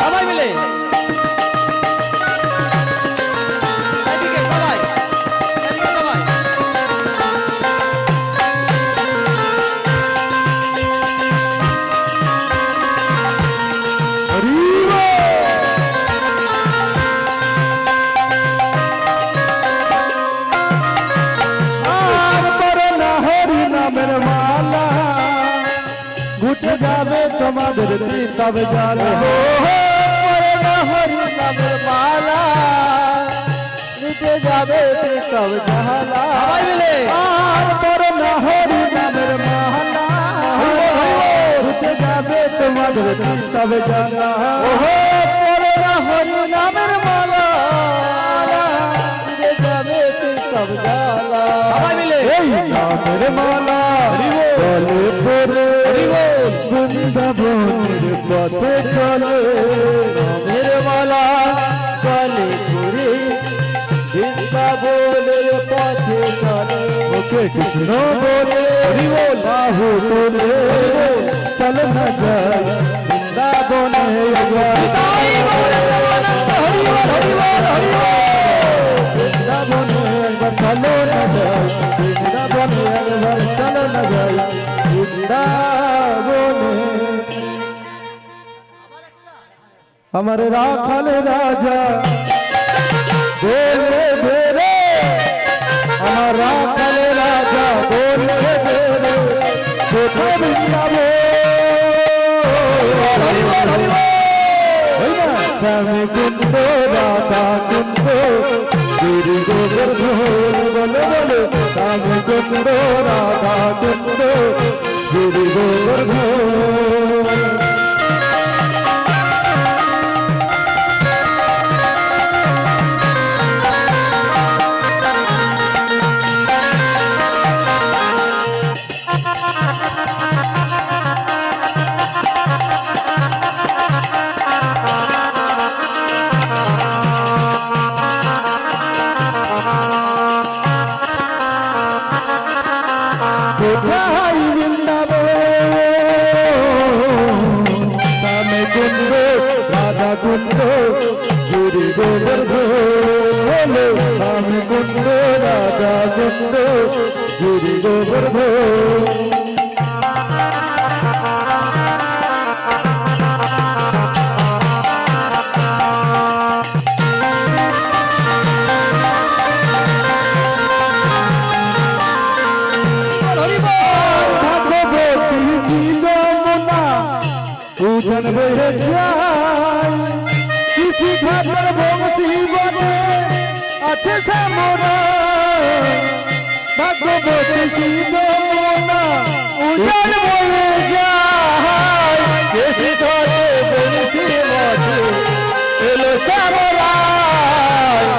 সবাই মিলে এদিকে সবাই এদিকে সবাই আর পরে না হরি নামের মালা ঘুটে যাবে তোমাদের তব জাল পরে না হরি নামের মালা ঘুটে যাবে তব জালা সবাই মিলে আর পরে না হরি নামের মালা ঘুটে যাবে তোমাদের তব জালা পরে না হরি নামের মালা ঘুটে যাবে তব জালা সবাই মিলে এই নামের মালা বলে পরে বৃন্দাবনের পথে চলে নামের মালা বলে পরে বৃন্দাবনের পথে চলে ওকে কৃষ্ণ বলে বাহু তুলে চল না যায় বৃন্দাবনে বৃন্দাবনে একবার চলো না যায় বৃন্দাবনে একবার চলো না যায় বৃন্দাবনে আমার রাখাল রাজা বলে বেরে আমার রাখাল রাজা বলে বেরে কোথায় বৃন্দাবন স্বামী কুন্দ রাধা কুন্দ গিরি গোবর্ধন বলে বলে স্বামী কুন্দ রাধা কুন্দ গিরি গোবর্ধন কোথায় বৃন্দাবন স্বামী কুন্দ রাধা কুন্দ গিরি গোবর্ধন স্বামী কুন্দ রাধা কুন্দ গিরি গোবর্ধন पूजन बेह जाय किसी खातर बंसी बने अच्छे से मोरा भगवती सीधो मोना पूजन बेह जाय किसी खातर बंसी बने एलो सामरा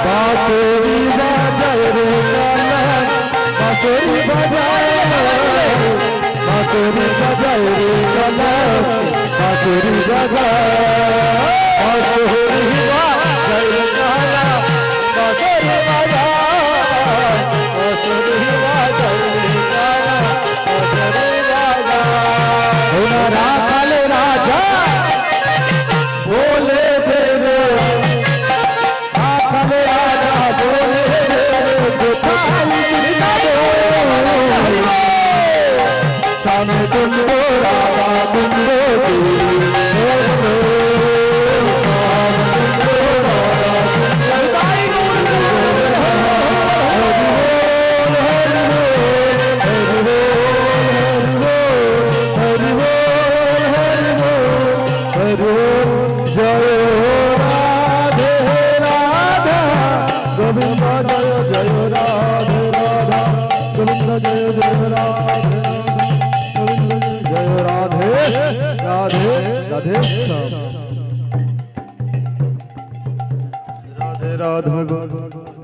बांसुरी बजाए रे काला बांसुरी बजाए बांसुरी बजाए रे काला बांसुरी बजाए बांसुरी बजाए रे काला बांसुरी बजाए बांसुरी बजाए रे काला बांसुरी बजाए होना राखाल राजा बोले तेरे राखाल राजा बोले तेरे गोपाली सामे कुंडो राधा कुंडो सामे कुंडो राधा कुंडो জয় জয় রাধে রাধা গোবিন্দ জয় জয় রাধে গোবিন্দ জয় রাধে রাধে রাধে রাধে রাধা